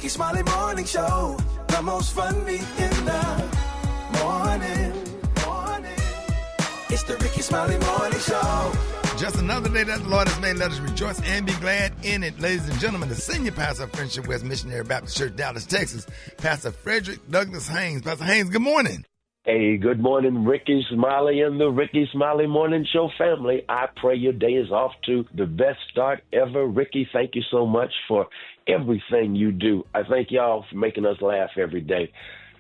Rickey Smiley Morning Show. The most funny in the morning. It's the Rickey Smiley Morning Show. Just another day that the Lord has made. Let us rejoice and be glad in it. Ladies and gentlemen, the senior pastor of Friendship West Missionary Baptist Church, Dallas, Texas, Pastor Frederick Douglas Haynes. Pastor Haynes, good morning. Hey, good morning, Rickey Smiley and the Rickey Smiley Morning Show family. I pray your day is off to the best start ever. Rickey, thank you so much for everything you do. I thank y'all for making us laugh every day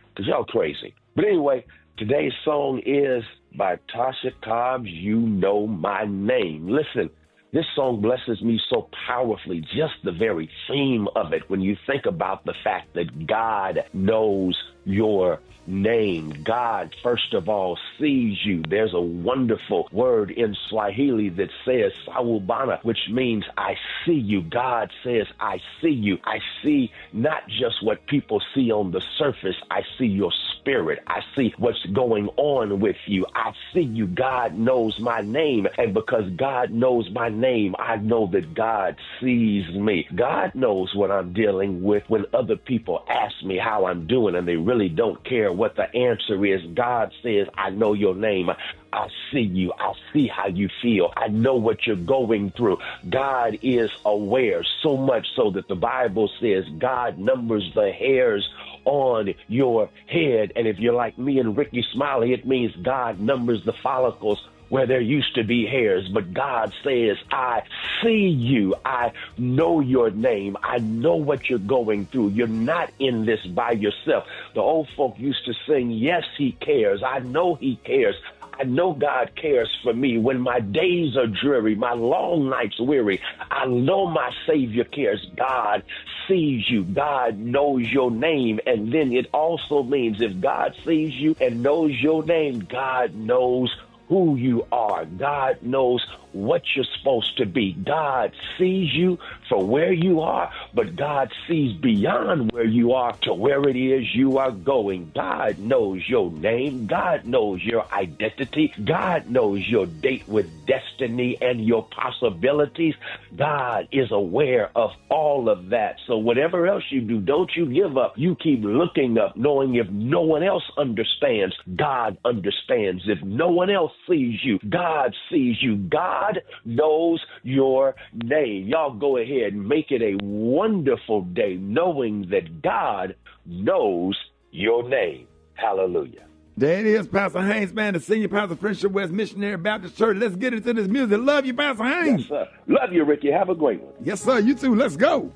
because y'all crazy. But anyway, today's song is by Tasha Cobbs, You Know My Name. Listen, this song blesses me so powerfully, just the very theme of it, when you think about the fact that God knows your name. God, first of all, sees you. There's a wonderful word in Swahili that says sawubona, which means I see you. God says, I see you. I see not just what people see on the surface. I see your spirit. I see what's going on with you. I see you. God knows my name. And because God knows my name, I know that God sees me. God knows what I'm dealing with when other people ask me how I'm doing and they really don't care what the answer is. God says, I know your name. I see you. I see how you feel. I know what you're going through. God is aware, so much so that the Bible says God numbers the hairs on your head. And if you're like me and Rickey Smiley, it means God numbers the follicles where there used to be hairs. But God says, I see you. I know your name. I know what you're going through. You're not in this by yourself. The old folk used to sing, yes, he cares. I know he cares. I know God cares for me. When my days are dreary, my long nights weary, I know my Savior cares. God sees you. God knows your name. And then it also means if God sees you and knows your name, God knows who you are. God knows what you're supposed to be. God sees you for where you are, but God sees beyond where you are to where it is you are going. God knows your name. God knows your identity. God knows your date with destiny and your possibilities. God is aware of all of that. So whatever else you do, don't you give up. You keep looking up, knowing if no one else understands, God understands. If no one else sees you, God sees you. God knows your name. Y'all go ahead and make it a wonderful day knowing that God knows your name. Hallelujah. There it is, Pastor Haynes, man, the senior pastor of Friendship West Missionary Baptist Church. Let's get into this music. Love you, Pastor Haynes. Yes, sir. Love you, Rickey. Have a great one. Yes, sir. You too. Let's go.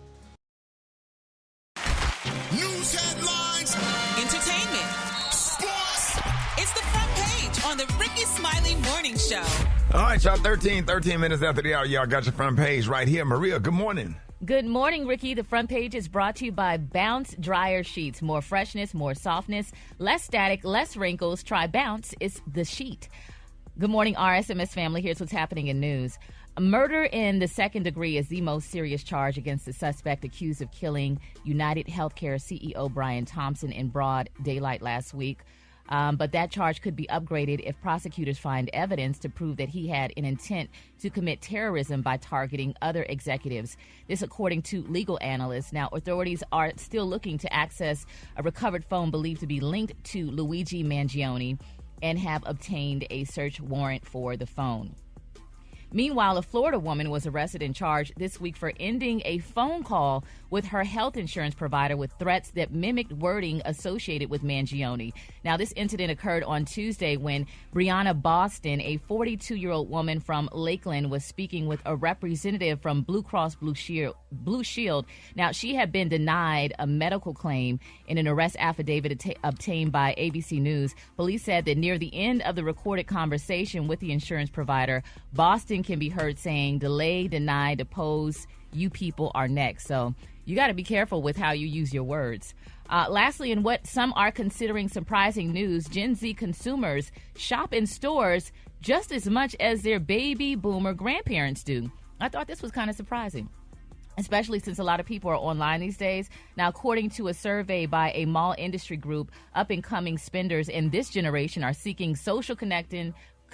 News headlines, Entertainment. sports. It's the front page on the Rickey Smiley Morning Show. All right, y'all, 13 minutes after the hour, y'all got your front page right here. Maria, good morning. Good morning, Rickey. The front page is brought to you by Bounce Dryer Sheets. More freshness, more softness, less static, less wrinkles. Try Bounce. It's the sheet. Good morning, RSMS family. Here's what's happening in news. Murder in the second degree is the most serious charge against the suspect accused of killing United Healthcare CEO Brian Thompson in broad daylight last week. But that charge could be upgraded if prosecutors find evidence to prove that he had an intent to commit terrorism by targeting other executives. This according to legal analysts. Now, authorities are still looking to access a recovered phone believed to be linked to Luigi Mangione and have obtained a search warrant for the phone. Meanwhile, a Florida woman was arrested and charged this week for ending a phone call with her health insurance provider with threats that mimicked wording associated with Mangione. Now, this incident occurred on Tuesday when Brianna Boston, a 42-year-old woman from Lakeland, was speaking with a representative from Blue Cross Blue Shield. Now, she had been denied a medical claim in an arrest affidavit obtained by ABC News. Police said that near the end of the recorded conversation with the insurance provider, Boston can be heard saying, delay, deny, depose, you people are next. So you got to be careful with how you use your words. Lastly, in what some are considering surprising news, Gen Z consumers shop in stores just as much as their baby boomer grandparents do. I thought this was kind of surprising, especially since a lot of people are online these days. Now, according to a survey by a mall industry group, up-and-coming spenders in this generation are seeking social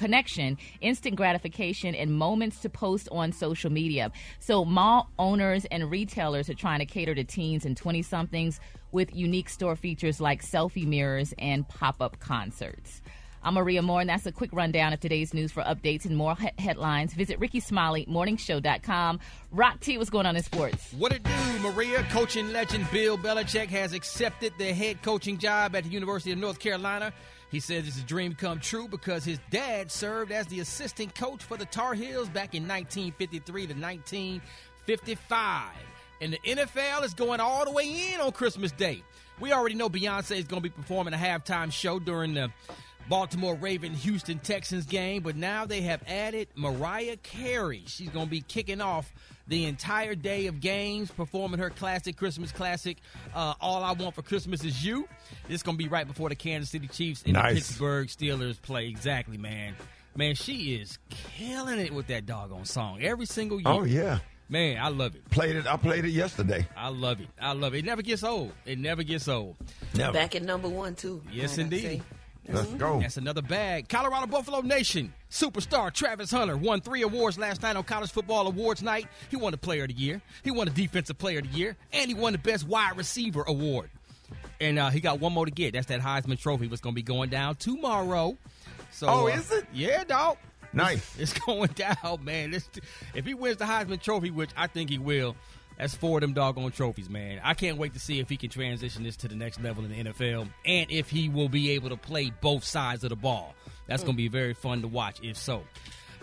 connection, instant gratification, and moments to post on social media. So mall owners and retailers are trying to cater to teens and 20-somethings with unique store features like selfie mirrors and pop-up concerts. I'm Maria Moore, and that's a quick rundown of today's news. For updates and more headlines, visit RickeySmileyMorningShow.com. Rock T, what's going on in sports? What it do, Maria? Coaching legend Bill Belichick has accepted the head coaching job at the University of North Carolina. He says it's a dream come true because his dad served as the assistant coach for the Tar Heels back in 1953 to 1955. And the NFL is going all the way in on Christmas Day. We already know Beyonce is going to be performing a halftime show during the Baltimore Ravens-Houston Texans game, but now they have added Mariah Carey. She's going to be kicking off the entire day of games, performing her classic Christmas classic, All I Want for Christmas Is You. This is going to be right before the Kansas City Chiefs and the Pittsburgh Steelers play. Exactly, man. Man, she is killing it with that doggone song every single year. Oh, yeah. Man, I love it. I played it yesterday. I love it. It never gets old. Never. Back at number one, too. Yes, indeed. Let's go. That's another bag. Colorado Buffalo Nation superstar Travis Hunter won 3 awards last night on College Football Awards night. He won the Player of the Year. He won the Defensive Player of the Year. And he won the Best Wide Receiver Award. And he got one more to get. That's that Heisman Trophy. What's going to be going down tomorrow. So, is it? Yeah, dog. Nice. It's going down, man. If he wins the Heisman Trophy, which I think he will, that's 4 of them doggone trophies, man. I can't wait to see if he can transition this to the next level in the NFL and if he will be able to play both sides of the ball. That's going to be very fun to watch, if so.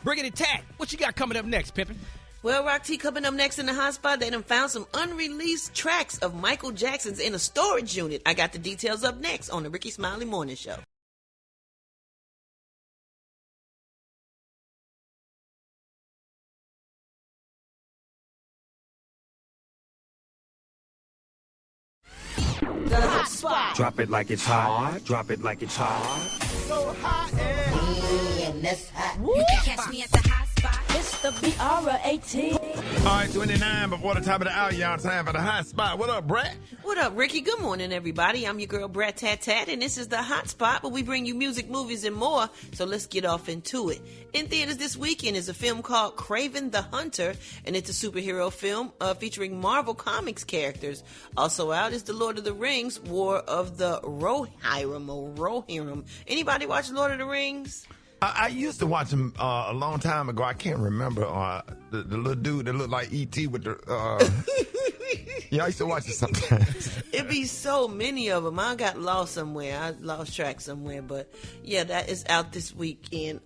Briggity Tat, what you got coming up next, Pimpin'? Well, Rock T, coming up next in the hot spot, they done found some unreleased tracks of Michael Jackson's in a storage unit. I got the details up next on the Rickey Smiley Morning Show. The hot spot. Drop it like it's hot. Drop it like it's hot. So hot and that's hot. You can catch me at the hot spot. It's the B.R.A.T. All right, 29 before the top of the hour, y'all. Time for the hot spot. What up, Brat? What up, Ricky? Good morning, everybody. I'm your girl, Brat Tat Tat, and this is the hot spot where we bring you music, movies, and more. So let's get off into it. In theaters this weekend is a film called Kraven the Hunter, and it's a superhero film featuring Marvel Comics characters. Also out is The Lord of the Rings, War of the Rohirrim. Anybody watch Lord of the Rings? I used to watch him a long time ago. I can't remember the little dude that looked like E.T. with the... Yeah, I used to watch it sometimes. It be so many of them. I got lost somewhere. I lost track somewhere. But, yeah, that is out this weekend.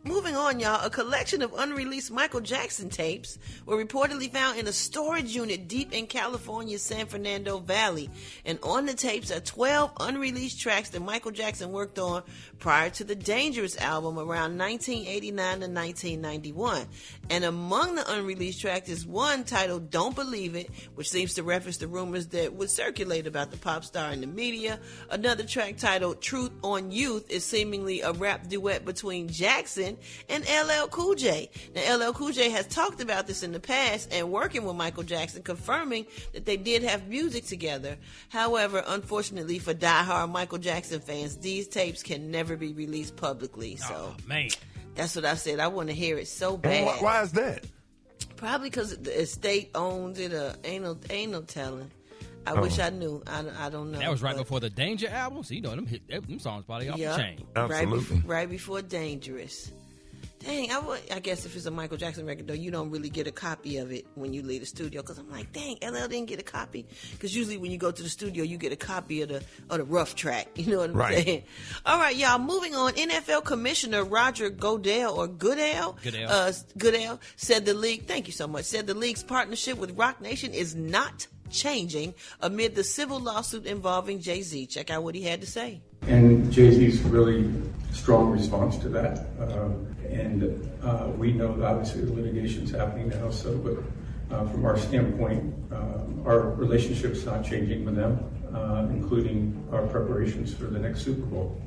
Moving on, y'all. A collection of unreleased Michael Jackson tapes were reportedly found in a storage unit deep in California's San Fernando Valley. And on the tapes are 12 unreleased tracks that Michael Jackson worked on prior to the Dangerous album around 1989 to 1991. And among the unreleased tracks is one titled Don't Believe It, which seems to reference the rumors that would circulate about the pop star in the media. Another track titled Truth on Youth is seemingly a rap duet between Jackson and LL Cool J. Now, LL Cool J has talked about this in the past and working with Michael Jackson, confirming that they did have music together. However, unfortunately for diehard Michael Jackson fans, these tapes can never be released publicly. So, man, that's what I said. I want to hear it so bad. Why is that? Probably because the estate owns it. Ain't no telling. I wish I knew. I don't know. That was right before the Danger album. So, you know, them songs probably off the chain. Absolutely. Right before Dangerous. Dang, I guess if it's a Michael Jackson record, though, you don't really get a copy of it when you leave the studio. Because I'm like, dang, LL didn't get a copy. Because usually when you go to the studio, you get a copy of the rough track. You know what I'm saying? All right, y'all, moving on. NFL Commissioner Roger Goodell said the league, thank you so much, said the league's partnership with Roc Nation is not changing amid the civil lawsuit involving Jay-Z. Check out what he had to say. And Jay-Z's really strong response to that. We know that obviously the litigation's happening now, but from our standpoint, our relationship's not changing with them, including our preparations for the next Super Bowl.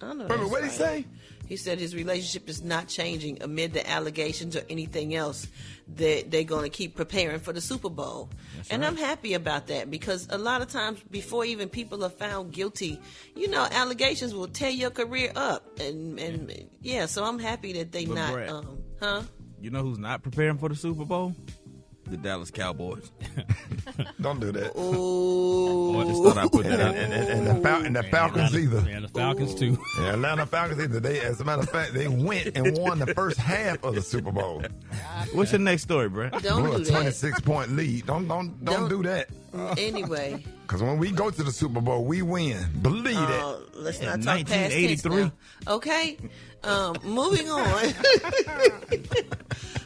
I know what did he say? He said his relationship is not changing amid the allegations or anything else, that they're going to keep preparing for the Super Bowl. And I'm happy about that, because a lot of times before even people are found guilty, allegations will tear your career up. And so I'm happy that they not, Brat, You know who's not preparing for the Super Bowl? The Dallas Cowboys. Don't do that. Oh, I just thought I'd put that out. And the Falcons either. Yeah, the Falcons too. Yeah, Atlanta Falcons either. As a matter of fact, they went and won the first half of the Super Bowl. What's your next story, Brett? Don't Blew do a that. 26-point lead. Don't do that. Anyway. Because when we go to the Super Bowl, we win. Believe it. Let's not talk past tense 1983. now. Okay. Moving on.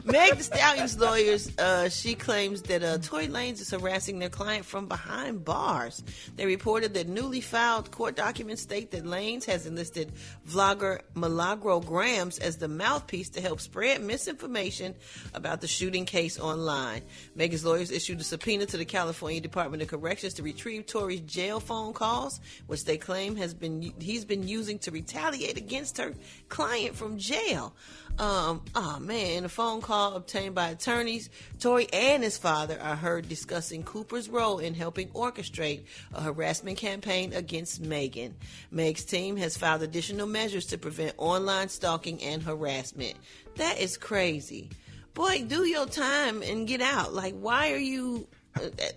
Meg Thee Stallion's lawyers, she claims that Tory Lanez is harassing their client from behind bars. They reported that newly filed court documents state that Lanez has enlisted vlogger Milagro Grams as the mouthpiece to help spread misinformation about the shooting case online. Megan's lawyers issued a subpoena to the California Department of Corrections to retrieve Tory's jail phone calls, which they claim he's been using to retaliate against her client from jail. In a phone call obtained by attorneys, Tory and his father are heard discussing Cooper's role in helping orchestrate a harassment campaign against Megan. Meg's team has filed additional measures to prevent online stalking and harassment. That is crazy. Boy, do your time and get out. Like, why are you...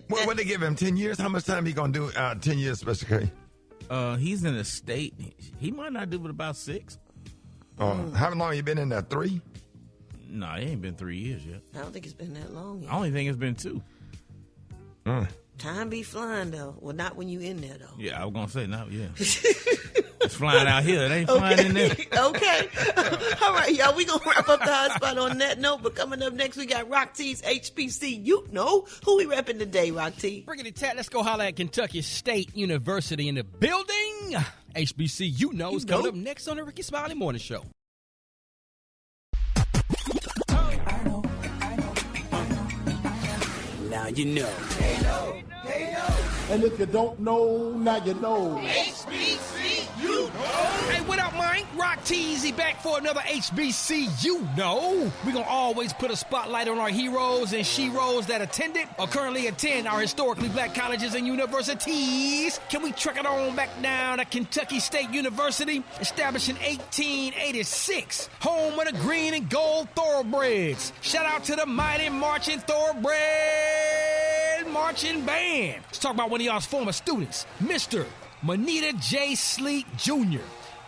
What they give him, 10 years? How much time he going to do 10 years, Special K? He's in a state. He might not do it about 6. How long you been in there? 3? No, it ain't been 3 years yet. I don't think it's been that long yet. I only think it's been 2. Time be flying, though. Well, not when you in there, though. Yeah, I was going to say, no, yeah. It's flying out here. It ain't flying in there. Okay. All right, y'all. We going to wrap up the hot spot on that note. But coming up next, we got Rock T's HBCU. You know who we repping today, Rock T. Rickety Tat, let's go holler at Kentucky State University in the building. HBCU knows coming up next on the Rickey Smiley Morning Show. Now you know. And if you don't know, now you know. HBCU Hey, what up, Mike? Rock Teasy back for another HBCU know. We're going to always put a spotlight on our heroes and sheroes that attended or currently attend our historically black colleges and universities. Can we truck it on back down to Kentucky State University, established in 1886, home of the green and gold thoroughbreds. Shout out to the mighty marching thoroughbred marching band. Let's talk about one of y'all's former students, Mr. Manita J. Sleet Jr.,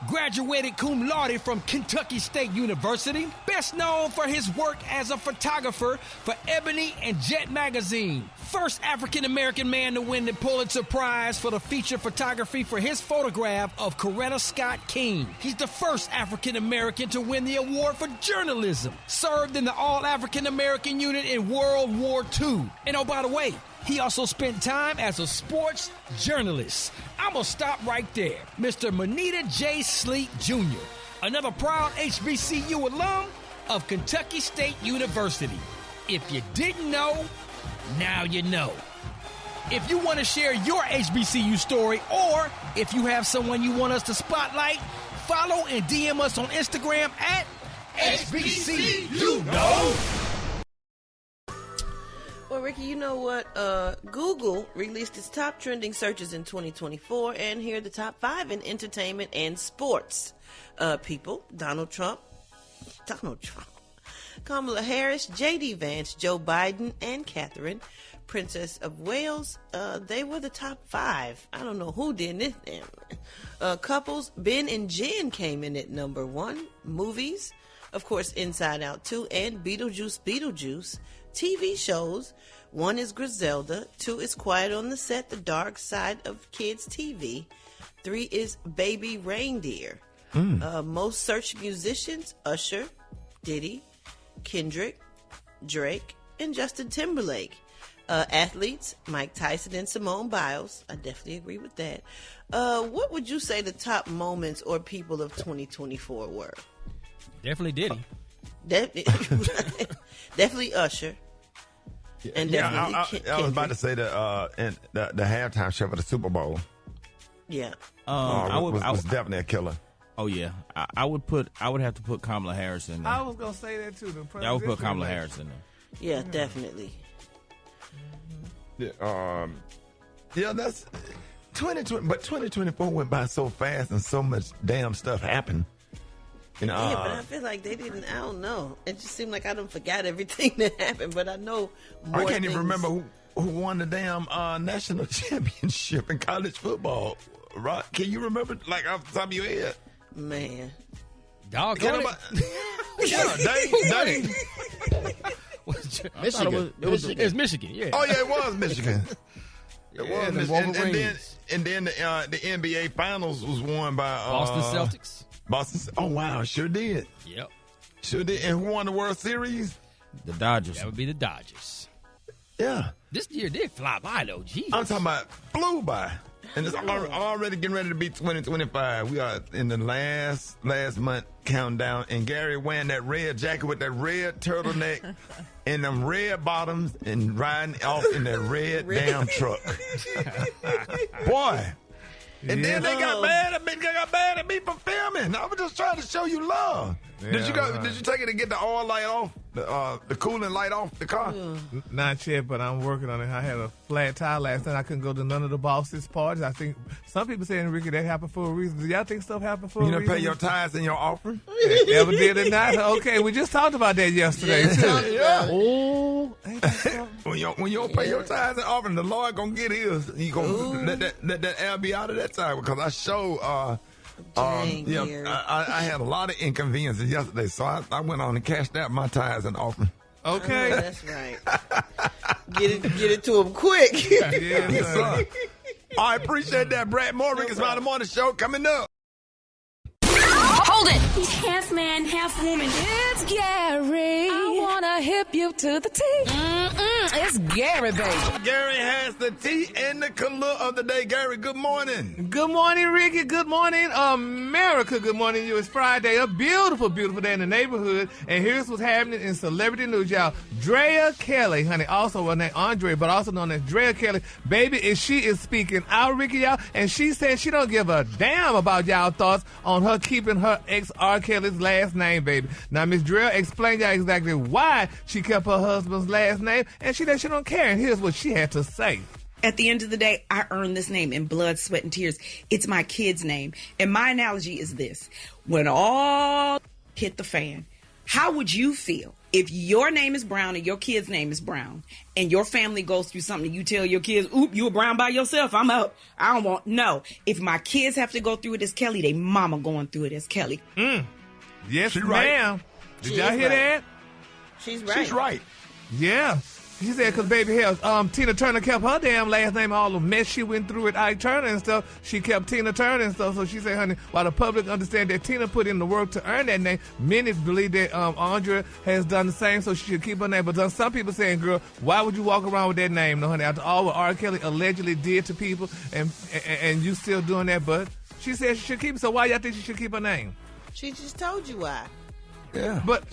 graduated cum laude from Kentucky State University, best known for his work as a photographer for Ebony and Jet magazine. First African-American man to win the Pulitzer Prize for the feature photography for his photograph of Coretta Scott King. He's the first African-American to win the award for journalism. Served in the All-African-American Unit in World War II. And oh, by the way, he also spent time as a sports journalist. I'm going to stop right there. Mr. Manita J. Sleet Jr., another proud HBCU alum of Kentucky State University. If you didn't know, now you know. If you want to share your HBCU story, or if you have someone you want us to spotlight, follow and DM us on Instagram at HBCU Know. Well, Ricky, you know what? Google released its top trending searches in 2024, and here are the top 5 in entertainment and sports. People: Donald Trump, Kamala Harris, J.D. Vance, Joe Biden, and Catherine, Princess of Wales. They were the top 5. I don't know who did this. Couples: Ben and Jen came in at number 1. Movies, of course, Inside Out 2 and Beetlejuice. TV shows: 1 is Griselda, 2 is Quiet on the Set, The Dark Side of Kids TV, 3 is Baby Reindeer. Most searched musicians: Usher, Diddy, Kendrick, Drake, and Justin Timberlake. Athletes: Mike Tyson and Simone Biles. I definitely agree with that. What would you say the top moments or people of 2024 were? Definitely Diddy. Definitely Usher. And definitely I was about to say the halftime show for the Super Bowl. Yeah. Was definitely a killer. Oh yeah, I would have to put Kamala Harris in there. I was gonna say that too. I would put Kamala Harris in there. Yeah, definitely. Yeah, that's 2020, but 2024 went by so fast and so much damn stuff happened. You know, yeah, but I feel like they didn't. I don't know. It just seemed like I done forgot everything that happened. But I know more. I can't even remember who won the damn national championship in college football. Right? Can you remember, like, off the top of your head? Man, dog. Yeah, Dave. Michigan. It was Michigan. Yeah. Oh yeah, it was Michigan. It Yeah, was the Michigan. And then the NBA Finals was won by Boston Celtics. Boston. Oh wow, sure did. Yep. Sure did. And who won the World Series? The Dodgers. That would be the Dodgers. Yeah. This year did fly by though. Jeez. I'm talking about flew by. And it's already getting ready to be 2025. We are in the last month countdown. And Gary wearing that red jacket with that red turtleneck and them red bottoms and riding off in that red damn truck. Boy. And then they got mad at me for filming. I was just trying to show you love. Yeah, Did you take it to get the oil light off, the cooling light off the car? Not yet, but I'm working on it. I had a flat tire last night. I couldn't go to none of the bosses' parties. I think some people saying, Ricky, that happened for a reason. Do y'all think stuff happened for a reason? You don't pay your tithes and your offering? Ever did it not? Okay, we just talked about that yesterday too. Yeah. Oh, when you don't pay your tithes and offering, the Lord gonna get his. He gonna let that air be out of that tire because I showed. I had a lot of inconveniences yesterday, so I went on and cashed out my tithes and offering. Okay, that's right. Get it to him quick. Yes, sir. I appreciate that, Brat. More Rickey Smiley Morning Show coming up. Hold it! He's half man, half woman. It's Gary. I wanna hip you to the T. It's Gary, baby. Gary has the tea and the color of the day. Gary, good morning. Good morning, Ricky. Good morning, America. Good morning, you. It's Friday, a beautiful, beautiful day in the neighborhood. And here's what's happening in celebrity news, y'all. Drea Kelly, honey, also her name Andre, but also known as Drea Kelly. Baby, she is speaking out, Ricky, y'all. And she said she don't give a damn about y'all thoughts on her keeping her ex R. Kelly's last name, baby. Now, Miss Drea explained y'all exactly why she kept her husband's last name, and she said she don't care. And here's what she had to say. At the end of the day, I earned this name in blood, sweat, and tears. It's my kid's name. And my analogy is this. When all hit the fan, how would you feel if your name is Brown and your kid's name is Brown and your family goes through something and you tell your kids, oop, you were Brown by yourself, I'm out. I don't want, no. If my kids have to go through it as Kelly, they mama going through it as Kelly. Yes, ma'am. Right. Did y'all hear that? She's right. She's right. Yeah. She said, because baby, hell, Tina Turner kept her damn last name, all the mess she went through with Ike Turner and stuff. She kept Tina Turner and stuff. So she said, honey, while the public understand that Tina put in the work to earn that name, many believe that Andrea has done the same, so she should keep her name. But some people saying, girl, why would you walk around with that name, no, honey? After all what R. Kelly allegedly did to people, and you still doing that, but she said she should keep it. So why y'all think she should keep her name? She just told you why. Yeah. But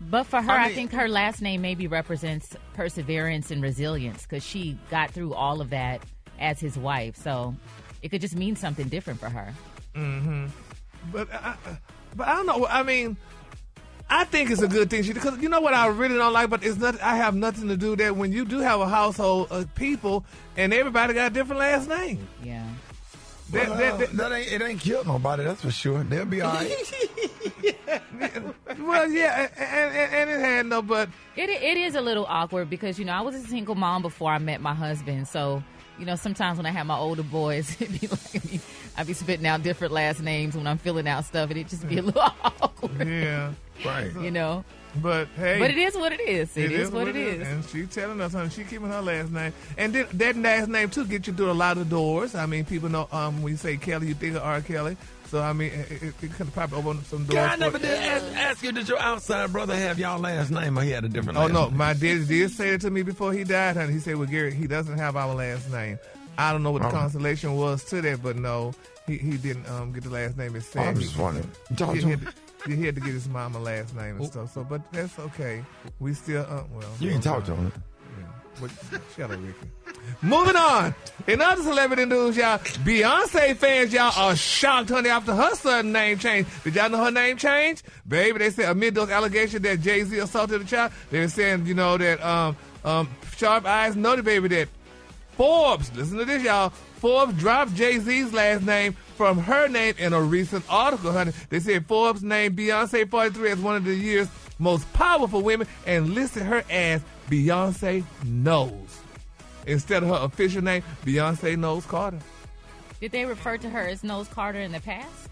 But for her, I think her last name maybe represents perseverance and resilience because she got through all of that as his wife. So it could just mean something different for her. Mm-hmm. But I don't know. I mean, I think it's a good thing. Because you know what I really don't like, but it's not. I have nothing to do that when you do have a household of people and everybody got a different last name. Yeah. It ain't killed nobody, that's for sure. They'll be all right. Well, yeah, and it had no, but it is a little awkward because, I was a single mom before I met my husband. So, sometimes when I have my older boys, it'd be like I'd be spitting out different last names when I'm filling out stuff, and it just be a little awkward. Yeah, right. But hey, but it is what it is. It is what it is. And she telling us, honey, she keeping her last name, and then that last name too get you through a lot of doors. I mean, people know when you say Kelly, you think of R. Kelly. So I mean, it could probably open some doors. God, I never did ask you, did your outside brother have y'all last name, or he had a different last name? Oh no, my daddy did say it to me before he died, honey. He said, "Well, Gary, he doesn't have our last name." I don't know what the consolation was to that, but no, he didn't get the last name. It's I'm just wondering. He had to get his mama last name and stuff. So, but that's okay. We still, you ain't talk to him. Yeah. Shut up, Ricky. Moving on. In other celebrity news, y'all, Beyonce fans, y'all, are shocked, honey, after her sudden name change. Did y'all know her name changed? Baby, they said amid those allegations that Jay-Z assaulted the child, they're saying, you know, that Sharp Eyes noted, baby, that Forbes, listen to this, y'all, Forbes dropped Jay-Z's last name from her name in a recent article, honey. They said Forbes named Beyonce 43 as one of the year's most powerful women and listed her as Beyonce Knowles. Instead of her official name, Beyonce Knowles Carter. Did they refer to her as Knowles Carter in the past?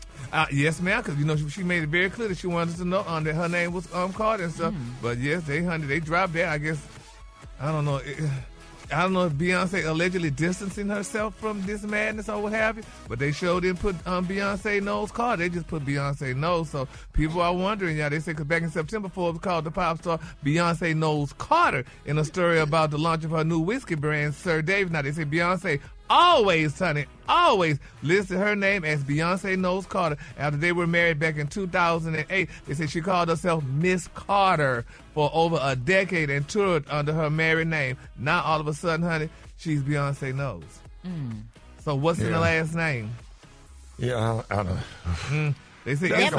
Yes, ma'am, because, you know, she made it very clear that she wanted us to know that her name was Carter and stuff. But, yes, they dropped that. I guess, I don't know. I don't know if Beyonce allegedly distancing herself from this madness or what have you, but they sure didn't put Beyonce Knowles Carter. They just put Beyonce Knowles. So people are wondering, they say, because back in September, Forbes called the pop star Beyonce Knowles Carter in a story about the launch of her new whiskey brand, Sir David. Now, they say Beyonce always listed her name as Beyonce Knowles Carter. After they were married back in 2008, they said she called herself Miss Carter for over a decade and toured under her married name. Now, all of a sudden, honey, she's Beyonce Knowles. So what's in the last name? Yeah, I don't know. They say that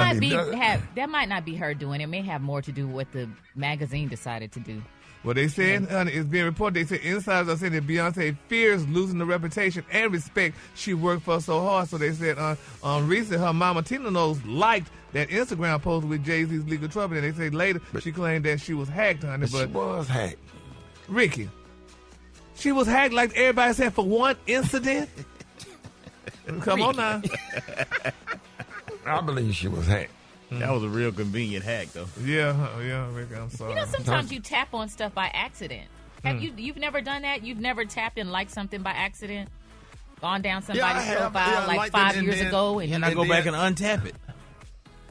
might not be her doing it. It may have more to do with what the magazine decided to do. Well, they said, honey, it's being reported. They said insiders are saying that Beyonce fears losing the reputation and respect she worked for so hard. So they said recently her mama Tina Knowles liked that Instagram post with Jay-Z's legal trouble. And they say later she claimed that she was hacked, honey. But she was hacked. Ricky, she was hacked like everybody said for one incident? Come on now. I believe she was hacked. That was a real convenient hack, though. Yeah, Ricky, I'm sorry. You know, sometimes you tap on stuff by accident. Have you've never done that? You've never tapped and liked something by accident? Gone down somebody's profile like 5 years ago, and I go back and untap it.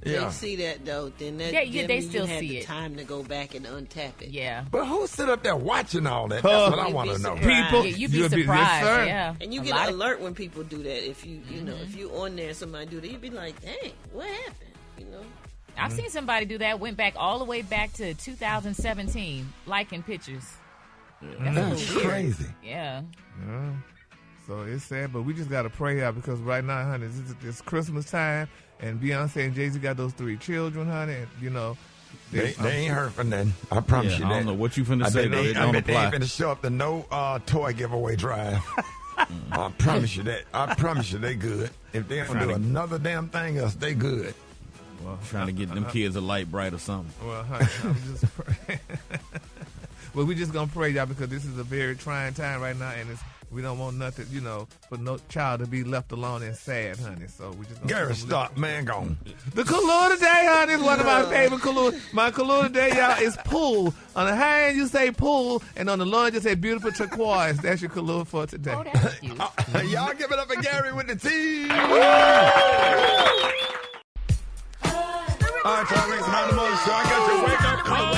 They see that though, then that they still you have see the it. time to go back and untap it. Yeah, but who sit up there watching all that? That's what I want to know. People, you'd be surprised. Yes, and you get an alert when people do that. If you know if you on there and somebody do that, you'd be like, dang, what happened? You know. I've seen somebody do that. Went back all the way back to 2017, liking pictures. That's crazy. Yeah. So it's sad, but we just got to pray out because right now, honey, it's Christmas time, and Beyonce and Jay-Z got those 3 children, honey, and, you know. They ain't hurt for nothing. I promise you that. I don't know what you finna say, though. I bet they ain't finna show up to no toy giveaway drive. I promise you that. I promise you they good. If they don't do another damn thing else, they good. Well, trying to get them kids a light bright or something. Well, honey, I'm just praying. Well, we just gonna pray, y'all, because this is a very trying time right now, and we don't want nothing, you know, for no child to be left alone and sad, honey. So we just Gary, stop, man, gone. The color today, honey, is one of my favorite color. My color today, y'all, is pool. On the high end, you say pool, and on the low end, you say beautiful turquoise. That's your color for today. Oh, that's cute. Y'all give it up for Gary with the T. All right, y'all, Rickey Smiley Morning Show. I got your wake-up call.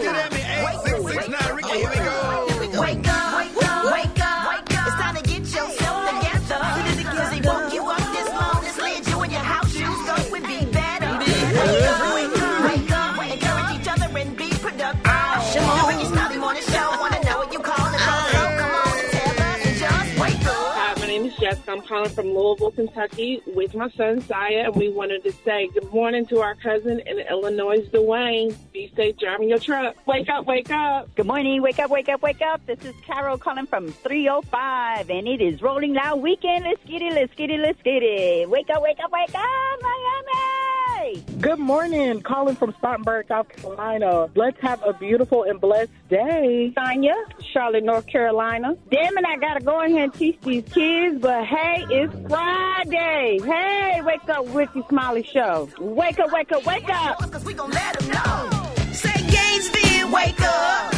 Get at me, 8669. Ricky, here we go. Wake up, wake up, wake up. It's time to get yourself together. Because he woke you up this long, this led you in your house shoes, so it would be better. Wake up, wake up. Encourage each other and be productive. The Rickey Smiley Morning Show. Wanna know what you call it? So come on and tell us and just wake up. Hi, my name is Jessica. I'm calling from Louisville, Kentucky with my son, Saya, and we wanted to say good morning to our cousin in Illinois, Dwayne. Be safe driving your truck. Wake up, wake up. Good morning. Wake up, wake up, wake up. This is Carol calling from 305, and it is Rolling Loud Weekend. Let's get it, let's get it, let's get it. Wake up, wake up, wake up, Miami. Good morning. Calling from Spartanburg, South Carolina. Let's have a beautiful and blessed day. Sonia, Charlotte, North Carolina. Damn it, I got to go in here and teach these kids, but hey, it's Friday. Hey, wake up, Rickey Smiley Show. Wake up, wake up, wake up. Because we gon' let them know. Say Gainesville, wake up.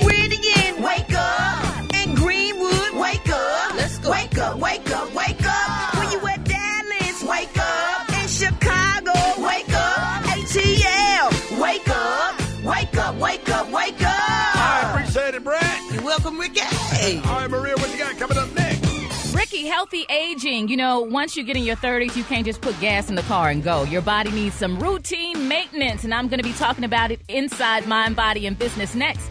Meridian, wake up. And Greenwood, wake up. Let's go. Wake up, wake up, wake up. When you at Dallas, wake up. In Chicago, wake up. ATL, wake up. Wake up, wake up, wake up. I appreciate it, Brat. You're welcome, Ricky. All right, Maria, what you got coming up next? Ricky, healthy aging. You know, once you get in your 30s, you can't just put gas in the car and go. Your body needs some routine maintenance, and I'm going to be talking about it inside Mind, Body, and Business next.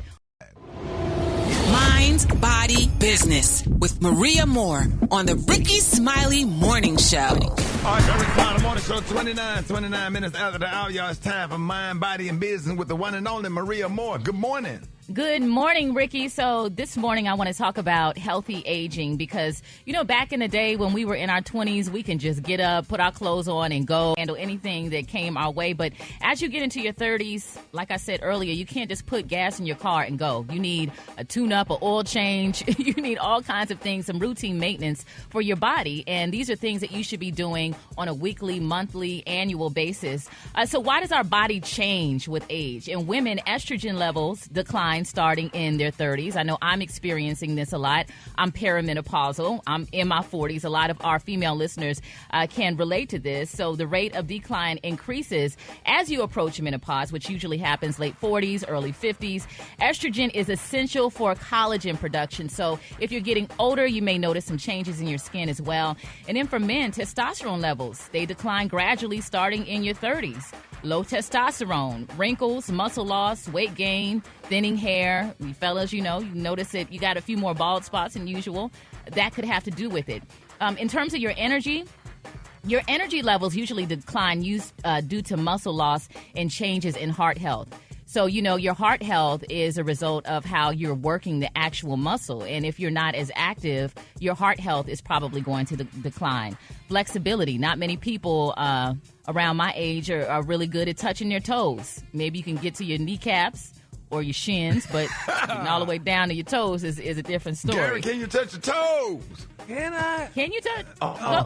Mind, Body, Business with Maria Moore on the Rickey Smiley Morning Show. All right, Rickey Smiley Morning Show, 29 minutes after the hour, y'all. It's time for Mind, Body, and Business with the one and only Maria Moore. Good morning. Good morning, Ricky. So this morning I want to talk about healthy aging because, back in the day when we were in our 20s, we can just get up, put our clothes on and go, handle anything that came our way. But as you get into your 30s, like I said earlier, you can't just put gas in your car and go. You need a tune-up, an oil change. You need all kinds of things, some routine maintenance for your body. And these are things that you should be doing on a weekly, monthly, annual basis. So why does our body change with age? In women, estrogen levels decline starting in their 30s. I know I'm experiencing this a lot. I'm perimenopausal. I'm in my 40s. A lot of our female listeners can relate to this. So the rate of decline increases as you approach menopause, which usually happens late 40s, early 50s. Estrogen is essential for collagen production. So if you're getting older, you may notice some changes in your skin as well. And then for men, testosterone levels, they decline gradually starting in your 30s. Low testosterone, wrinkles, muscle loss, weight gain, thinning hair. You fellas, you notice it. You got a few more bald spots than usual. That could have to do with it. In terms of your energy levels usually decline due to muscle loss and changes in heart health. So, your heart health is a result of how you're working the actual muscle. And if you're not as active, your heart health is probably going to decline. Flexibility. Not many people around my age are really good at touching their toes. Maybe you can get to your kneecaps or your shins, but getting all the way down to your toes is a different story. Gary, can you touch your toes? Can I? Can you touch?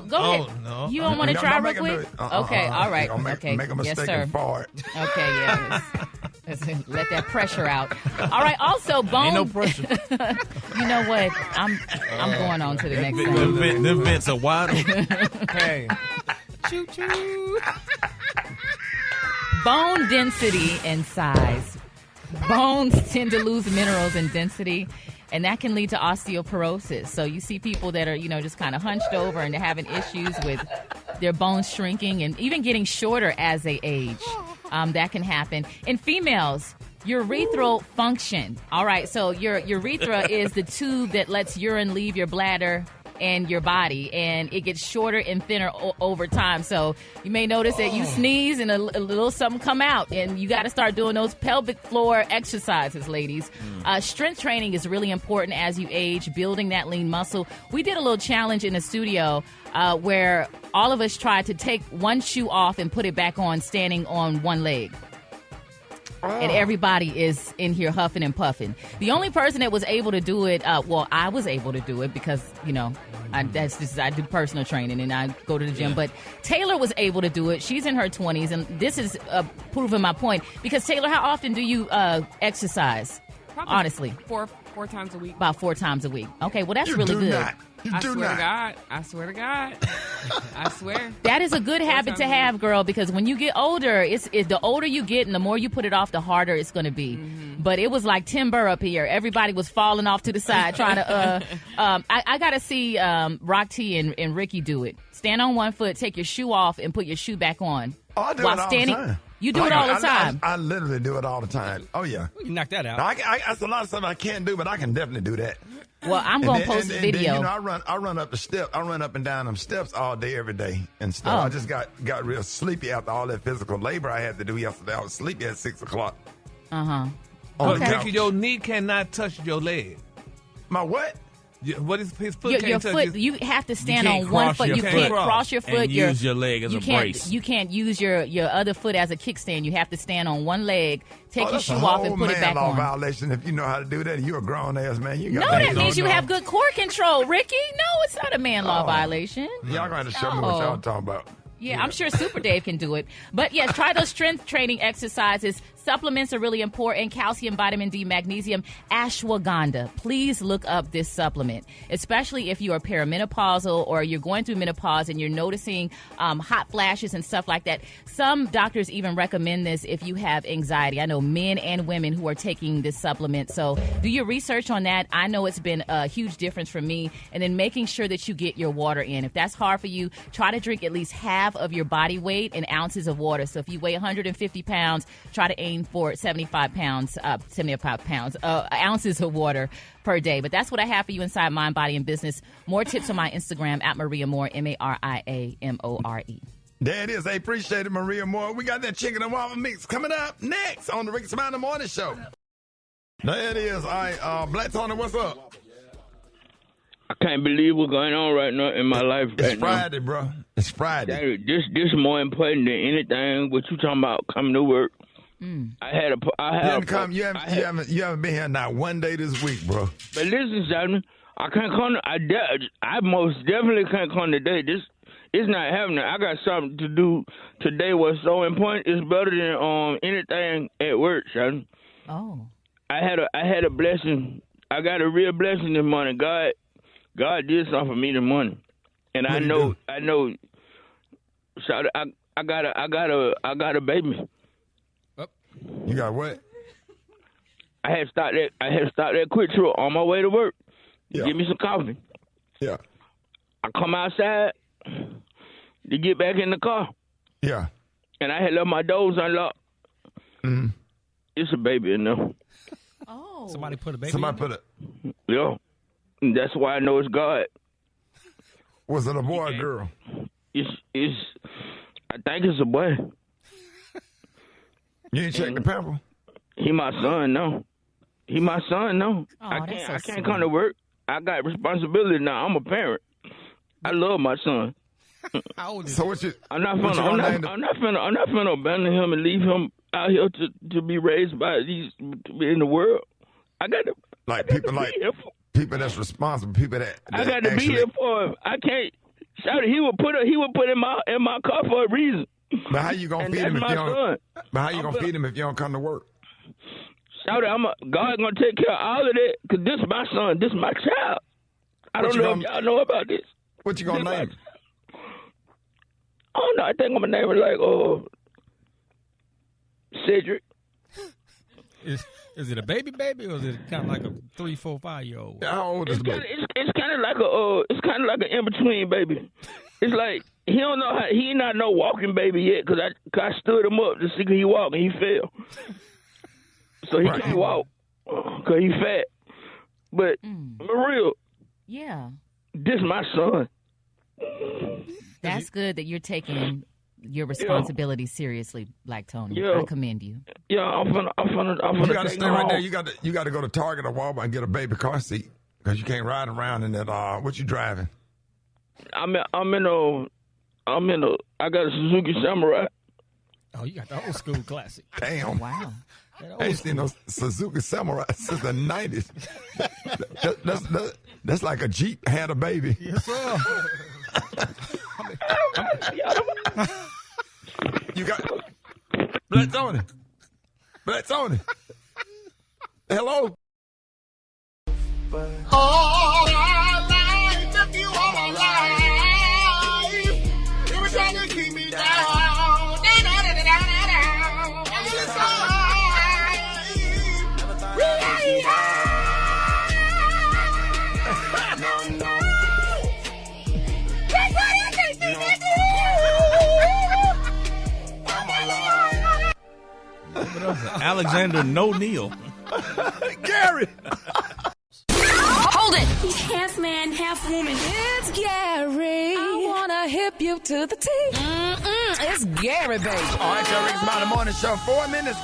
Go ahead. No. You don't want to try real quick? Okay, all right. Make a mistake and fart. Okay, yeah. Let that pressure out. All right. Also, bone. Ain't no pressure. You know what? I'm going on to the next one. Them vents are wide open. Hey. Choo choo. Bone density and size. Bones tend to lose minerals and density, and that can lead to osteoporosis. So you see people that are, just kind of hunched over and they're having issues with their bones shrinking and even getting shorter as they age. That can happen. In females, urethral function. All right, so your urethra is the tube that lets urine leave your bladder and your body, and it gets shorter and thinner over time. So you may notice that you sneeze and a little something come out, and you got to start doing those pelvic floor exercises, ladies. Strength training is really important as you age, building that lean muscle. We did a little challenge in the studio where all of us tried to take one shoe off and put it back on standing on one leg. And everybody is in here huffing and puffing. The only person that was able to do it, I was able to do it because, I do personal training and I go to the gym. But Taylor was able to do it. She's in her 20s, and this is proving my point. Because, Taylor, how often do you exercise? Probably honestly? Four times a week. About 4 times a week. Okay, well, that's really good. I swear to God. I swear. That is a good habit to have, girl, because when you get older, the older you get and the more you put it off, the harder it's going to be. Mm-hmm. But it was like timber up here. Everybody was falling off to the side trying to, I got to see Rock T and Ricky do it. Stand on one foot, take your shoe off, and put your shoe back on. Oh, I do it all the time. You do it all the time. I literally do it all the time. Oh, yeah. You knock that out. That's a lot of stuff I can't do, but I can definitely do that. Well, I'm going to post a video. Then, I run up the steps. I run up and down them steps all day, every day and stuff. I just got real sleepy after all that physical labor I had to do yesterday. I was sleepy at 6 o'clock. Uh-huh. Okay. Your knee cannot touch your leg. My what? What is his foot? Your foot. You have to stand on one foot. You can't cross your foot. And use your leg as a brace. You can't use your other foot as a kickstand. You have to stand on one leg. Take your shoe off and put it back on. Violation. If you know how to do that, you're a grown ass man. That means you have good core control, Ricky. No, it's not a man law violation. Y'all gonna have to show me what y'all talking about. Yeah, I'm sure Super Dave can do it. But yes, try those strength training exercises. Supplements are really important. Calcium, vitamin D, magnesium, ashwagandha. Please look up this supplement, especially if you are perimenopausal or you're going through menopause and you're noticing hot flashes and stuff like that. Some doctors even recommend this if you have anxiety. I know men and women who are taking this supplement. So do your research on that. I know it's been a huge difference for me. And then making sure that you get your water in. If that's hard for you, try to drink at least half of your body weight in ounces of water. So if you weigh 150 pounds, try to aim drinking for 75 ounces of water per day. But that's what I have for you inside Mind, Body, and Business. More tips on my Instagram at Maria Moore, MariaMore. There it is. I appreciate it, Maria Moore. We got that chicken and waffle mix coming up next on the Rickey Smiley Morning Show. There it is. All right, Black Tony, what's up? I can't believe what's going on right now in my life right now. It's Friday, bro. It's Friday. This is more important than anything. What you talking about? Coming to work. You haven't been here not one day this week, bro. But listen, Simon, I can't come. I most definitely can't come today. It's not happening. I got something to do today. What's so important? It's better than anything at work, Simon. Oh. I had a blessing. I got a real blessing this morning. God did something for me this morning, and I know. So I got a baby. You got what? I had started that quick trip on my way to work. Yeah. Give me some coffee. Yeah. I come outside to get back in the car. Yeah. And I had left my doors unlocked. Mm-hmm. It's a baby in there. Oh. Somebody put a baby. Somebody put it. Yeah. That's why I know it's God. Was it a boy or a girl? It's. I think it's a boy. You ain't checked the pamper? He my son, no. He my son, no. Oh, I can't come to work. I got responsibility now. I'm a parent. I love my son. How old is so what you? I'm not finna abandon him and leave him out here to be raised by these in the world. I got to people that's responsible. People that I got to be here for him. I can't. Shout it. He would put in my car for a reason. But how you gonna feed him if you don't? But how you gonna feed him if you don't come to work? Shout it. God gonna take care of all of that because this is my son. This is my child. I don't know if y'all know about this. What you gonna name him? I don't know. I think I'm gonna name it like Cedric. Is it a baby, or is it kind of like a 3, 4, 5-year-old? How old is the baby? It's kind of like an in between baby. It's like he don't know how he not no walking baby yet because I stood him up to see if he walk and he fell, so he can't walk because he fat. But for real, yeah, this my son. That's good that you're taking your responsibility seriously, Black Tony. Yeah. I commend you. Yeah, I'm finna You got to stay right there. You got to go to Target or Walmart and get a baby car seat because you can't ride around in that. What you driving? I got a Suzuki Samurai. Oh, you got the old school classic. Damn. Wow. I ain't seen no Suzuki Samurai since the 90s. That's like a Jeep had a baby. Yes, sir. You got Black Tony. Hello. All my life, took you all my life. You were trying to keep me down. I'm just Alexander No Neal. Gary. Hold it. He's half man, half woman. It's Gary. I wanna hip you to the T. It's Gary, baby. All right, y'all, Rickey Smiley Morning Show. 4 minutes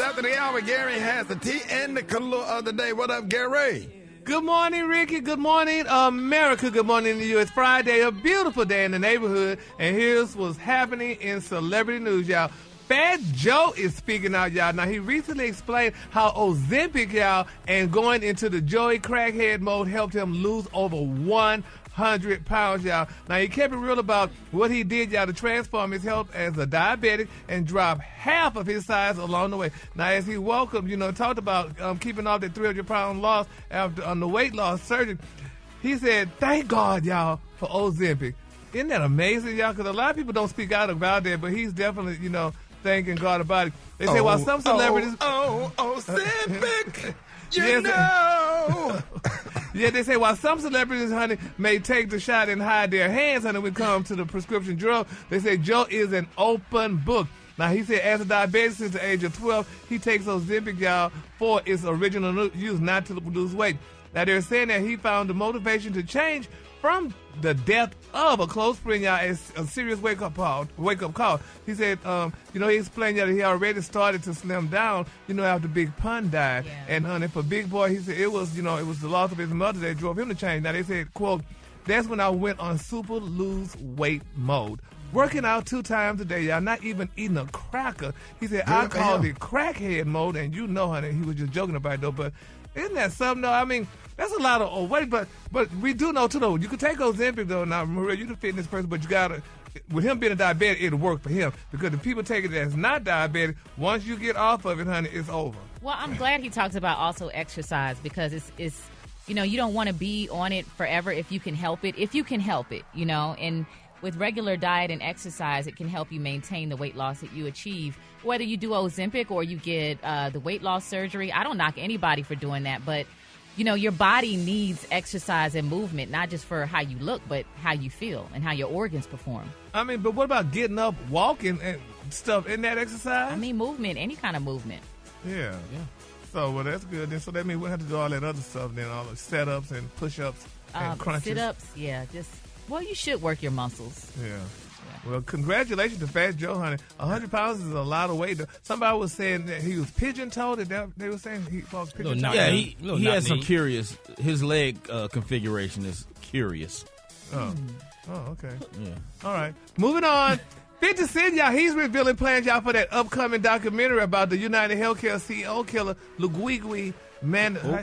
after the hour. Gary has the tea and the color of the day. What up, Gary? Good morning, Ricky. Good morning, America. Good morning to you. It's Friday, a beautiful day in the neighborhood. And here's what's happening in celebrity news, y'all. Fat Joe is speaking out, y'all. Now, he recently explained how Ozempic, y'all, and going into the Joey Crackhead mode helped him lose over 100 pounds, y'all. Now, he kept it real about what he did, y'all, to transform his health as a diabetic and drop half of his size along the way. Now, as he welcomed, talked about keeping off that 300-pound loss after on the weight loss surgery, he said, thank God, y'all, for Ozempic. Isn't that amazing, y'all? Because a lot of people don't speak out about that, but he's definitely, thanking God about it. They say, while some celebrities... Ozempic, yes, know. Yeah, they say, while some celebrities, honey, may take the shot and hide their hands, honey, when it comes to the prescription drug, they say Joe is an open book. Now, he said as a diabetic since the age of 12, he takes Ozempic, y'all, for its original use, not to lose weight. Now, they're saying that he found the motivation to change from the death of a close friend, y'all, as a serious wake-up call. He said, he explained that he already started to slim down, after Big Pun died. Yeah. And, honey, for Big Boy, he said it was the loss of his mother that drove him to change. Now, they said, quote, that's when I went on super lose weight mode. Working out 2 times a day, y'all, not even eating a cracker. He said, I called it crackhead mode, and honey, he was just joking about it, though. But isn't that something, though? I mean, that's a lot of weight, but we do know, too, though. You can take Ozempic, though. Now, Maria, you're the fitness person, but you got to, with him being a diabetic, it'll work for him. Because the people take it that's not diabetic, once you get off of it, honey, it's over. Well, I'm glad he talks about also exercise because it's you don't want to be on it forever if you can help it. If you can help it, and with regular diet and exercise, it can help you maintain the weight loss that you achieve. Whether you do Ozempic or you get the weight loss surgery, I don't knock anybody for doing that, but your body needs exercise and movement, not just for how you look, but how you feel and how your organs perform. I mean, but what about getting up, walking and stuff in that exercise? I mean, movement, any kind of movement. Yeah. So, well, that's good. Then, so that means we'll have to do all that other stuff then, all the sit-ups and push-ups and crunches. Sit-ups, you should work your muscles. Yeah. Well, congratulations to Fat Joe, honey. 100 pounds is a lot of weight. Somebody was saying that he was pigeon-toed. They were saying he was pigeon-toed. Yeah, he has some curious. His leg configuration is curious. Oh, okay. Yeah. All right. Moving on. 50 Cent, y'all, he's revealing plans, y'all, for that upcoming documentary about the United Healthcare CEO killer, Luigi Mangione.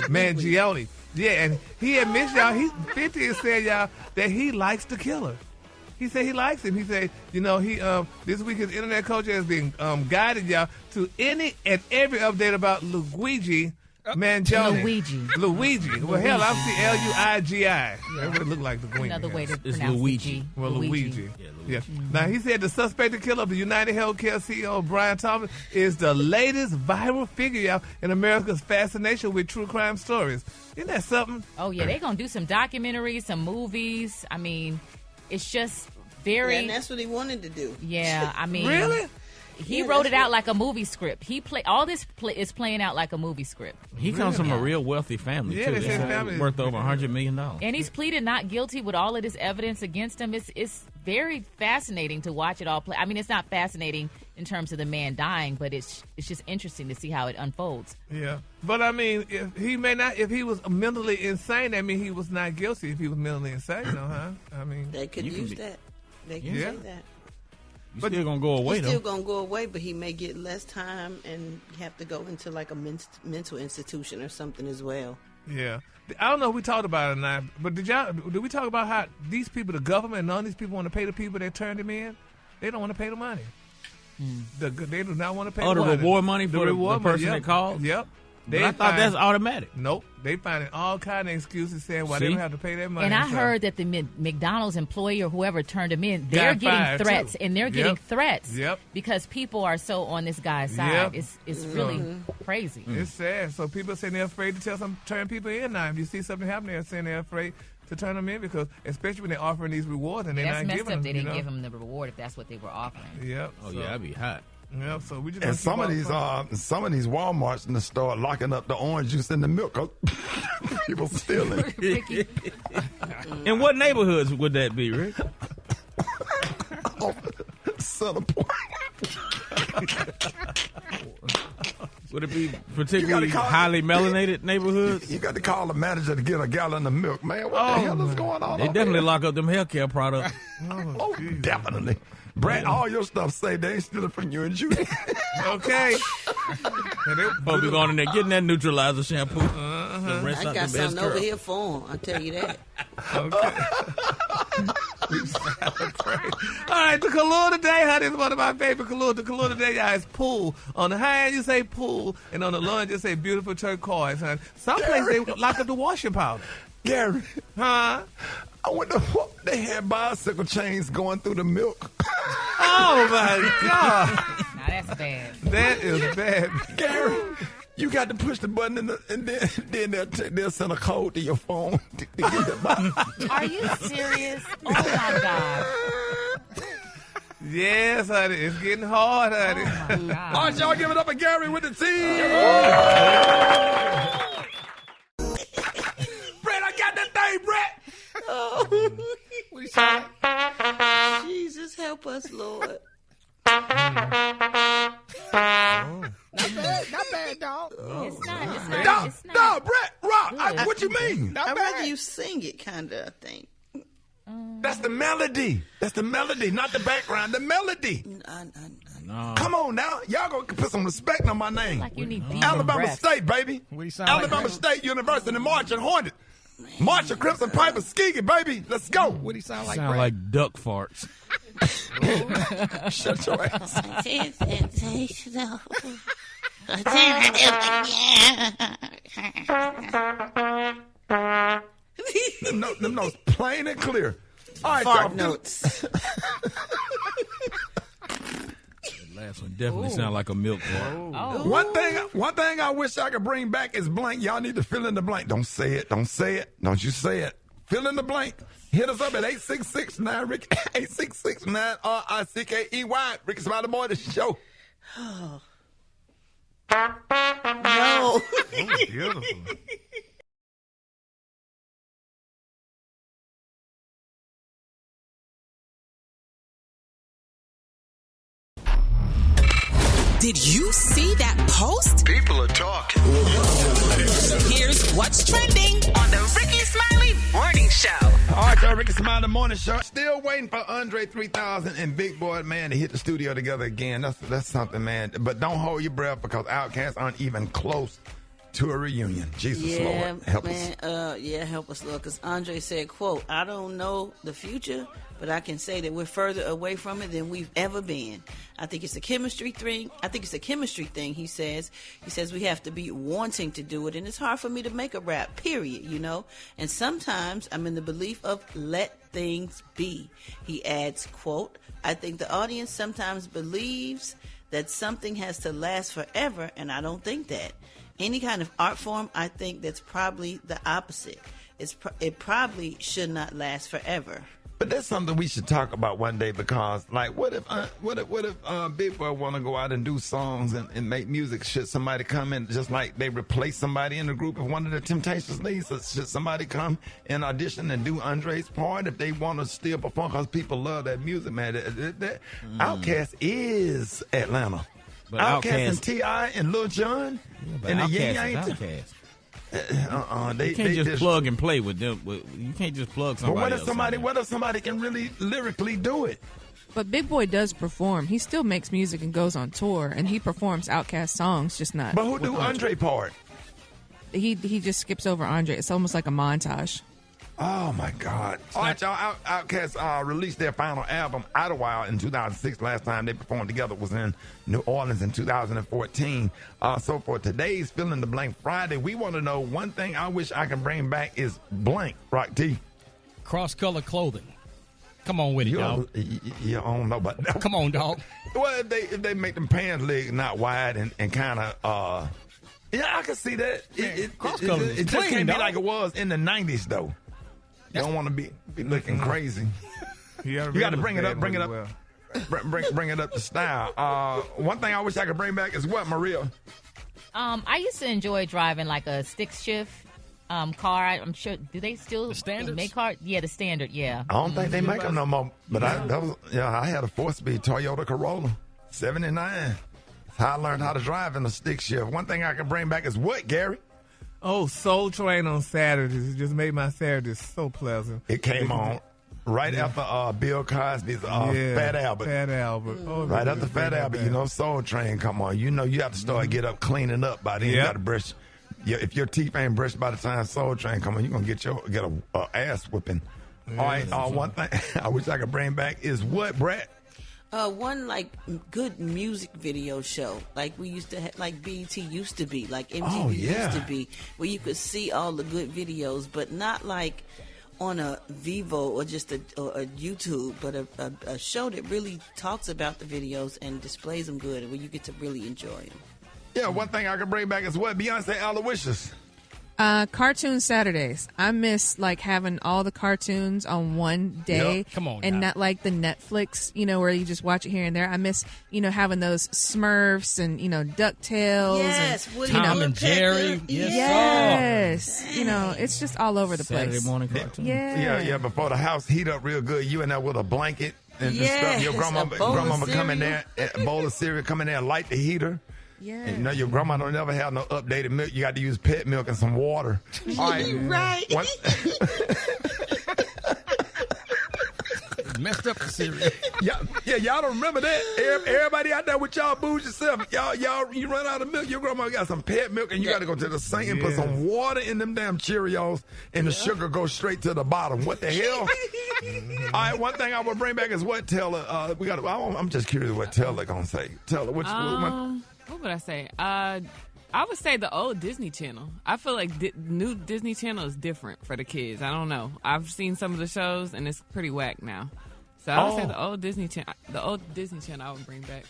Mangione. Yeah, and he admits, y'all, 50 has said, y'all, that he likes the killer. He said he likes him. He said, this week his internet culture has been guided, y'all, to any and every update about Luigi Mangione. Luigi. Well, hell, I see L-U-I-G-I. That would look like the Luigi. Another way to it's pronounce Luigi. Well, Luigi. Yeah. Now, he said the suspected killer of the United Healthcare CEO, Brian Thomas, is the latest viral figure, y'all, in America's fascination with true crime stories. Isn't that something? Oh, yeah. They're going to do some documentaries, some movies. I mean, it's just very... Yeah, and that's what he wanted to do. Yeah, I mean... Really? He wrote it out like a movie script. All this is playing out like a movie script. He comes from a real wealthy family, yeah, too. His family worth over $100 million. And he's pleaded not guilty with all of this evidence against him. It's very fascinating to watch it all play. I mean, it's not fascinating in terms of the man dying, but it's just interesting to see how it unfolds. Yeah. But, I mean, if he was mentally insane, that means he was not guilty if he was mentally insane, huh? I mean... They could use that. They can say that. But still gonna go away, He's still gonna go away, but he may get less time and have to go into like a mental institution or something as well. Yeah, I don't know if we talked about it or not, but did we talk about how these people, the government, and none of these people want to pay the people that turned him in? They don't want to pay the money. They do not want to pay the money. Reward money for the person that called? Yep. I thought that's automatic. Nope. They finding all kind of excuses saying why they don't have to pay that money. And I heard that the McDonald's employee or whoever turned him in, they're getting threats. Too. And they're getting threats because people are so on this guy's side. It's really crazy. It's sad. So people saying they're afraid to turn people in now. If you see something happening, they're saying they're afraid to turn them in because, especially when they're offering these rewards and they're not giving them. That's messed up. They didn't give them the reward if that's what they were offering. Yep. Oh, yeah, that'd be hot. Yeah, so we just and some of these Walmarts in the store locking up the orange juice in the milk. People stealing. In what neighborhoods would that be, Rick? Center Point. Would it be particularly highly melanated neighborhoods? You got to call the manager to get a gallon of milk, man. What the hell is going on? They definitely lock up them healthcare products. Oh, definitely. Brat, all your stuff say they ain't stealing from you and Judy. Okay. Folks be going in there getting that neutralizer shampoo. I got something over here for them. I'll tell you that. Okay. All right, the color today, honey, is one of my favorite colors. The color today, y'all, is pool. On the high end, you say pool, and on the low end, you say beautiful turquoise, honey. Some places, they lock up the washing powder. Gary. Huh? I wonder what they had bicycle chains going through the milk. Oh, my God. Now, that's bad. That is bad. Gary, You got to push the button and then they'll send a code to your phone to get the button. Are you serious? Oh my God. Yes, honey. It's getting hard, honey. Oh my God. All right, y'all give it up for Gary with the T. Brett, I got that thing, Brett. Oh. What you say? Jesus, help us, Lord. Not bad, dog. It's not. No, Brett, Rock. What you mean? I'd rather you sing it, kind of, I think. That's the melody. That's the melody, not the background. The melody. No. Come on now. Y'all gonna put some respect on my name. Like you need Alabama State, baby. Alabama State University, Marching Hornet. Marching Crimson Piper, Skeegee, baby. Let's go. What he sound like? Sound like duck farts. Shut your ass. Them notes plain and clear. All right, Fart notes. Last one definitely sound like a milk fart. Oh. One thing I wish I could bring back is blank. Y'all need to fill in the blank. Don't say it. Don't say it. Don't you say it. Fill in the blank. Hit us up at 866-9-RICKY. 866-9-RICKEY. Rickey Smiley Morning Show. No. Oh, beautiful. Did you see that post? People are talking. Here's what's trending on the Rickey Smiley Morning Show. All right, y'all, Rickey Smiley Morning Show. Still waiting for Andre 3000 and Big Boy, man, to hit the studio together again. That's something, man. But don't hold your breath because Outkast aren't even close to a reunion. Jesus, Lord, help us. Help us, Lord. Because Andre said, quote, I don't know the future, but I can say that we're further away from it than we've ever been. I think it's a chemistry thing. He says we have to be wanting to do it, and it's hard for me to make a rap, period, you know. And sometimes I'm in the belief of let things be. He adds, quote, I think the audience sometimes believes that something has to last forever, and I don't think that. Any kind of art form, I think that's probably the opposite. It probably should not last forever. But that's something we should talk about one day because, like, what if Big Boy want to go out and do songs and make music? Should somebody come in just like they replace somebody in the group? If one of the Temptations leaves, should somebody come and audition and do Andre's part if they want to still perform? Because people love that music, man. Outkast is Atlanta. But Outkast and T.I. and Lil Jon and the Yang Yang. You can't just plug and play with them. You can't just plug somebody else. What if somebody can really lyrically do it? But Big Boy does perform. He still makes music and goes on tour, and he performs Outkast songs, just not. But who do Andre part? He just skips over Andre. It's almost like a montage. Oh, my God. All right, y'all. Outkast released their final album, Idlewild, in 2006. Last time they performed together was in New Orleans in 2014. So for today's Fill in the Blank Friday, we want to know one thing I wish I can bring back is blank, Rock T. Cross-color clothing. Come on with it, dog. You don't know about that. Come on, dog. Well, if they make them pants legs not wide and kind of, yeah, I can see that. It just can't be like it was in the 90s, though. You don't want to be looking crazy. You got to bring it up to style. One thing I wish I could bring back is what, Maria? I used to enjoy driving like a stick shift car. I'm sure. Do they still make cars? Yeah, the Standard. Yeah. I don't think they make them no more. But I had a 4-speed Toyota Corolla, 79. That's how I learned how to drive in a stick shift. One thing I can bring back is what, Gary? Oh, Soul Train on Saturdays. It just made my Saturdays so pleasant. It came on right after Bill Cosby's Fat Albert. Fat Albert. Oh, right after Fat Albert, you know, Soul Train come on. You know, you have to start get up cleaning up by then. You got to brush. If your teeth ain't brushed by the time Soul Train come on, you're going to get a ass whipping. All right, one thing I wish I could bring back is what, Brat? One like good music video show like we used to have, like B.O.T. used to be, like MTV used to be, where you could see all the good videos, but not like on a Vivo or just a YouTube, but a show that really talks about the videos and displays them good, and where you get to really enjoy them. Yeah, one thing I can bring back is what? Beyonce Aloysius. Cartoon Saturdays. I miss like having all the cartoons on one day. Yep. Come on and now. not like the Netflix, where you just watch it here and there. I miss, having those Smurfs and, DuckTales. Yes, and, Woody Tom and Jerry. Yes. It's just all over the Saturday place. morning cartoon. Yeah. Before the house heat up real good, you in there with a blanket and Yes, stuff. Your a bowl of grandmama come in cereal. there, a bowl of cereal, come in there, light the heater. Yeah. And your grandma don't never have no updated milk. You got to use pet milk and some water. All right. Right. Messed up the cereal. Yeah, y'all don't remember that. Everybody out there with y'all booze yourself. Y'all, you run out of milk. Your grandma got some pet milk, and you got to go to the sink and put some water in them damn Cheerios, and the sugar goes straight to the bottom. What the hell? All right, one thing I would bring back is what Taylor. I'm just curious what Taylor gonna say. Taylor, what would I say? I would say the old Disney Channel. I feel like new Disney Channel is different for the kids. I don't know. I've seen some of the shows, and it's pretty whack now. So I would say the old Disney Channel. The old Disney Channel I would bring back.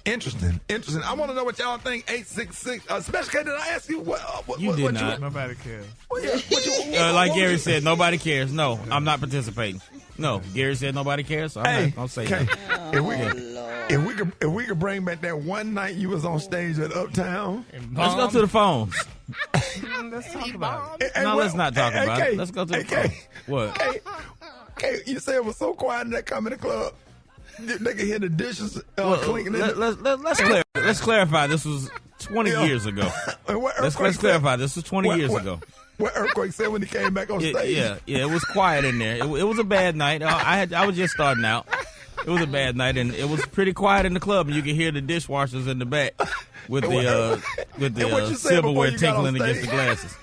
Interesting. I want to know what y'all think. 866. Special K, did I ask you? You did not. Nobody cares. Like Gary said, nobody cares. No, I'm not participating. No, Gary said nobody cares, so I'm not going to say that. If we could bring back that one night you was on stage at Uptown. Let's go to the phones. Let's talk about it. No, let's not talk about it. Let's go to the phone. What? Hey, you said it was so quiet in that comedy club. They could hear the dishes clinking. Let's clarify. This was 20 years ago. Let's clarify. This was 20 years ago. What Earthquake said when he came back on stage. Yeah, it was quiet in there. It was a bad night. I was just starting out. It was a bad night, and it was pretty quiet in the club, and you could hear the dishwashers in the back with the silverware tinkling against the glasses.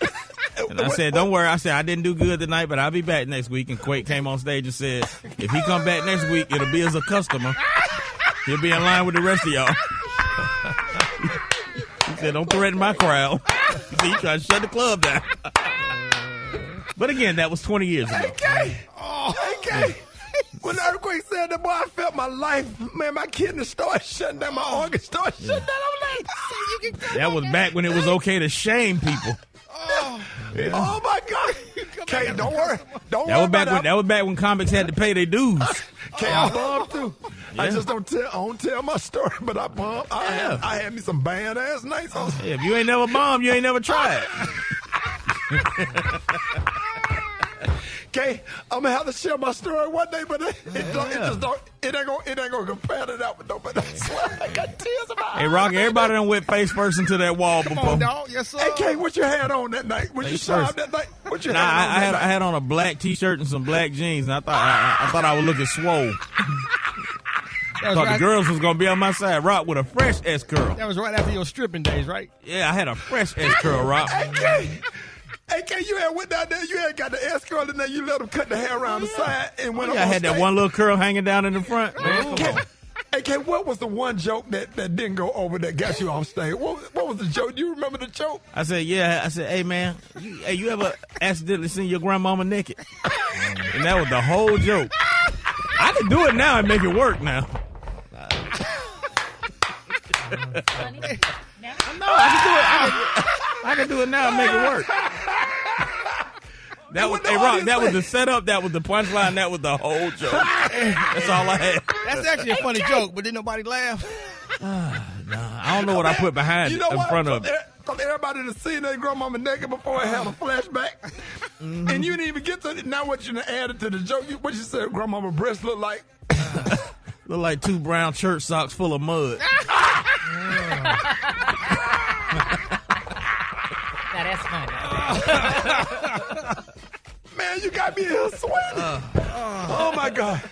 And I said, don't worry. I said, I didn't do good tonight, but I'll be back next week. And Quake came on stage and said, if he come back next week, it'll be as a customer. He'll be in line with the rest of y'all. He said, don't threaten my crowd. He said, you trying to shut the club down. But again, that was 20 years ago. Okay. When the Earthquake said that, boy, I felt my life. Man, my kidney started shutting down. My organs started shutting down. I'm like, that was back when it was okay to shame people. Oh my God! Kay, don't worry. That was back when comics had to pay their dues. Kay, I bumped too. Yeah. I just don't tell my story, but I bumped. I had me some bad ass nights. If you ain't never bombed, you ain't never tried. Okay, I'm gonna have to share my story one day, but it ain't gonna compare to that one though. But I swear, I got tears about it. Hey, Rocky, everybody done went face first into that wall before. Come on, dog. Yes, sir. Hey, Kay, what you had on that night? Was you sharp that night? What you had on that night? I had on a black T-shirt and some black jeans, and I thought I was looking swole. I thought the girls was gonna be on my side. Rock with a fresh S curl. That was right after your stripping days, right? Yeah, I had a fresh S curl, Rock. Hey, Kay, you had went down there. You had got the S curl in there. You let them cut the hair around the side and went. I had that one little curl hanging down in the front. Man, come on. Hey, Kay, what was the one joke that didn't go over that got you off stage? What was the joke? Do you remember the joke? I said, hey, man, you ever accidentally seen your grandmama naked? And that was the whole joke. I can do it now and make it work now. No, I can do it now and make it work. That was Rock. That was the setup. That was the punchline. That was the whole joke. That's all I had. That's actually a funny joke, but didn't nobody laugh? I don't know what I put behind in front of it. Because everybody had seen their grandmama naked before it had a flashback. And you didn't even get to it. Now what you added to the joke, what you said grandmama breasts look like? Look like 2 brown church socks full of mud. Now that's funny. Man, you got me here sweating. Oh my God.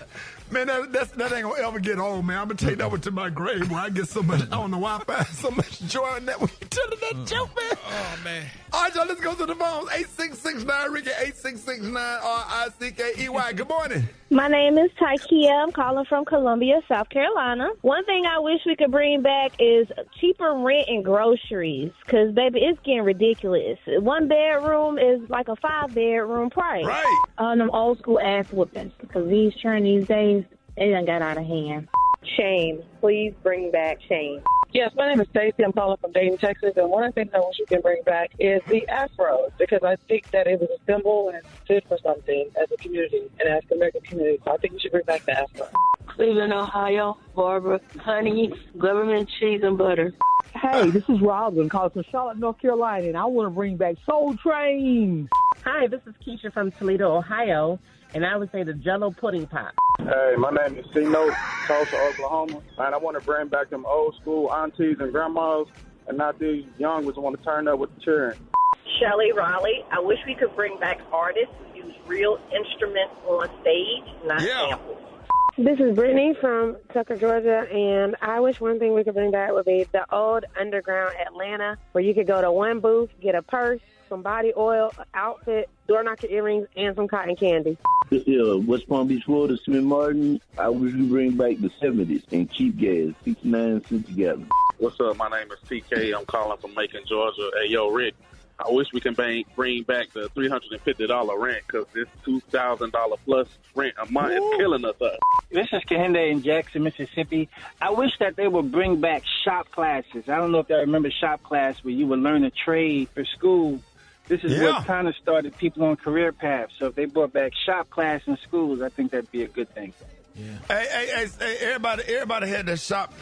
Man, that ain't gonna ever get old, man. I'm gonna take that one to my grave where I get so much, I don't know why I find so much joy in that when you telling that joke, man. Oh, man. All right, y'all, let's go to the phones. 8669 Ricky, 8669-RICKEY. Good morning. My name is Tykia. I'm calling from Columbia, South Carolina. One thing I wish we could bring back is cheaper rent and groceries, because, baby, it's getting ridiculous. 1 bedroom is like a 5-bedroom price. Right. Them old school ass whoopings, because these children these days, they done got out of hand. Shame. Please bring back shame. Yes, my name is Stacey. I'm calling from Dayton, Texas, and one of the things I wish we can bring back is the afro, because I think that it was a symbol and stood for something as a community, an African American community. So I think we should bring back the afro. Cleveland, Ohio, Barbara, honey, government cheese and butter. Hey, this is Robin calling from Charlotte, North Carolina, and I want to bring back Soul Train. Hi, this is Keisha from Toledo, Ohio, and I would say the Jell-O pudding pop. Hey, my name is C-Note, Tulsa, Oklahoma, and I want to bring back them old school aunties and grandmas, and not these young ones who want to turn up with the cheering. Shelly Raleigh, I wish we could bring back artists who use real instruments on stage, not samples. This is Brittany from Tucker, Georgia, and I wish one thing we could bring back would be the old underground Atlanta, where you could go to one booth, get a purse, some body oil, outfit, door knocker earrings, and some cotton candy. This is West Palm Beach, Florida, Smith Martin. I wish we bring back the 70s and keep gas, 69 cents together. What's up? My name is TK. I'm calling from Macon, Georgia. Hey, yo, Rick, I wish we can bring back the $350 rent, because this $2,000 plus rent a month is killing us up. This is Kehinde in Jackson, Mississippi. I wish that they would bring back shop classes. I don't know if y'all remember shop class where you would learn a trade for school. This is what kind of started people on career paths. So if they brought back shop class in schools, I think that'd be a good thing. Hey, everybody had that shop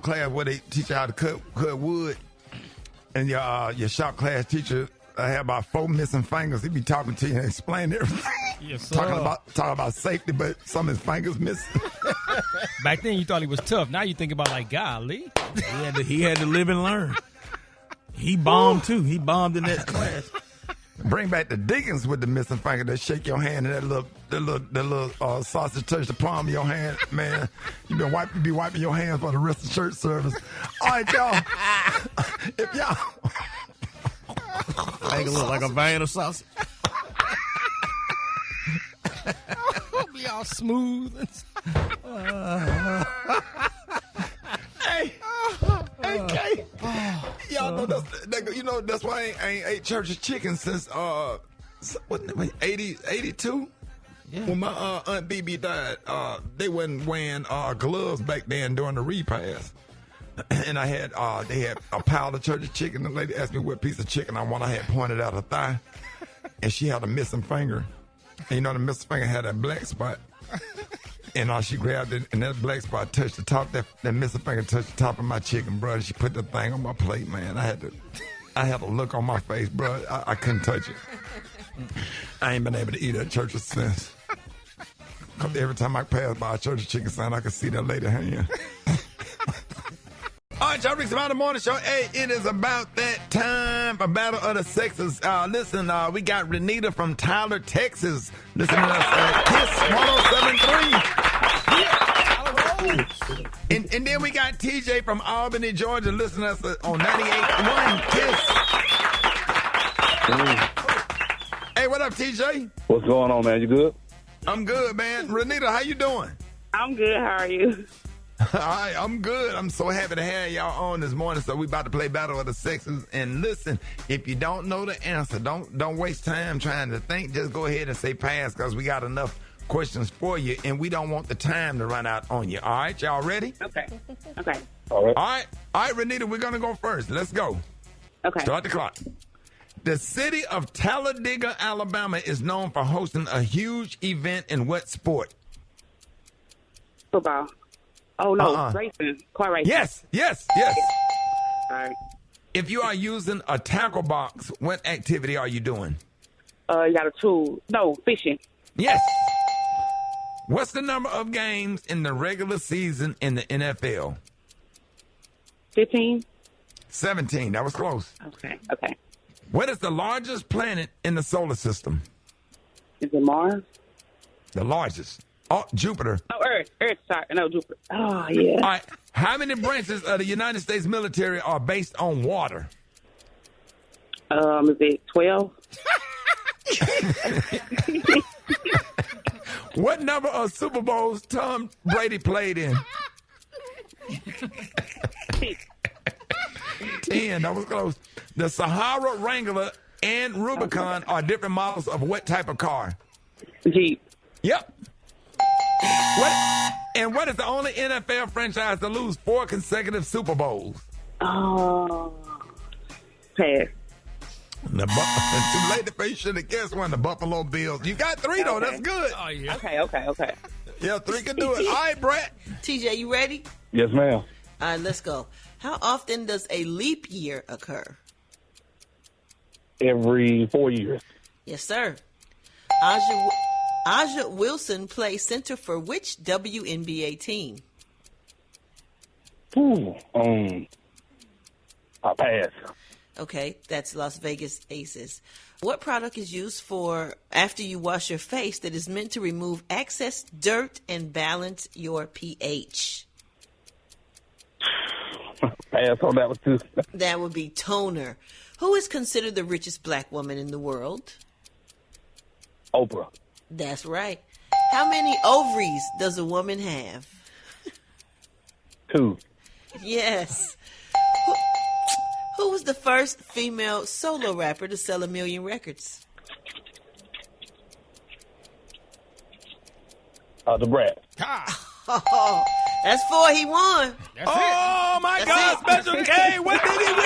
class where they teach you how to cut wood. And your shop class teacher had about 4 missing fingers. He'd be talking to you and explain everything. Yes, talking about safety, but some of his fingers missing. Back then, you thought he was tough. Now you think about, like, golly. He had to live and learn. He bombed, too. He bombed in that class. Bring back the deacons with the missing finger that shake your hand and that little sausage touch the palm of your hand, man. You be wiping your hands for the rest of the church service. All right, y'all. If y'all make it look like a vein of sausage. Be all smooth. Hey, y'all know that's why I ain't ate church's chicken since 82. Yeah. When my Aunt BB died, they wasn't wearing gloves back then during the repast, and they had a pile of church's chicken. The lady asked me what piece of chicken I want. I had pointed out her thigh, and she had a missing finger. And the missing finger had that black spot. And she grabbed it, and that black spot touched the top. That missing finger touched the top of my chicken, bro. She put the thing on my plate, man. I had a look on my face, bro. I couldn't touch it. I ain't been able to eat at church since. Every time I pass by a church chicken sign, I can see that lady hand. All right, y'all, Rickey Smiley Morning Show. Hey, it is about that time for Battle of the Sexes. Listen, we got Renita from Tyler, Texas. Listen to us at KISS 107.3. And then we got TJ from Albany, Georgia. Listen to us on 98.1 KISS. Hey, what up, TJ? What's going on, man? You good? I'm good, man. Renita, how you doing? I'm good. How are you? All right, I'm good. I'm so happy to have y'all on this morning. So we about to play Battle of the Sexes. And listen, if you don't know the answer, don't waste time trying to think. Just go ahead and say pass, because we got enough questions for you, and we don't want the time to run out on you. All right, y'all ready? Okay. All right, Renita, we're gonna go first. Let's go. Okay. Start the clock. The city of Talladega, Alabama, is known for hosting a huge event in what sport? Football. Oh, no, racing. Car racing. Yes. All right. If you are using a tackle box, what activity are you doing? You got a tool. No, fishing. Yes. What's the number of games in the regular season in the NFL? 15. 17. That was close. Okay. What is the largest planet in the solar system? Is it Mars? The largest. Oh, Jupiter. Oh, Earth. Sorry. No, Jupiter. Oh, yeah. All right. How many branches of the United States military are based on water? Is it 12? What number of Super Bowls Tom Brady played in? 10. That was close. The Sahara Wrangler and Rubicon are different models of what type of car? Jeep. Yep. What? And what is the only NFL franchise to lose 4 consecutive Super Bowls? Oh, pass. Too late for you should have guessed one. The Buffalo Bills. You got 3 though. Okay. That's good. Oh yeah. Okay. Yeah, 3 can do it. All right, Brat. TJ, you ready? Yes, ma'am. All right, let's go. How often does a leap year occur? Every 4 years. Yes, sir. Aja Wilson plays center for which WNBA team? I'll pass. Okay, that's Las Vegas Aces. What product is used for after you wash your face that is meant to remove excess dirt and balance your pH? Pass on that one, too. That would be toner. Who is considered the richest black woman in the world? Oprah. That's right. How many ovaries does a woman have? 2. Yes. Who was the first female solo rapper to sell 1 million records? The Brat. Oh, that's 4. He won. That's Oh, my God. Special K. What did he win?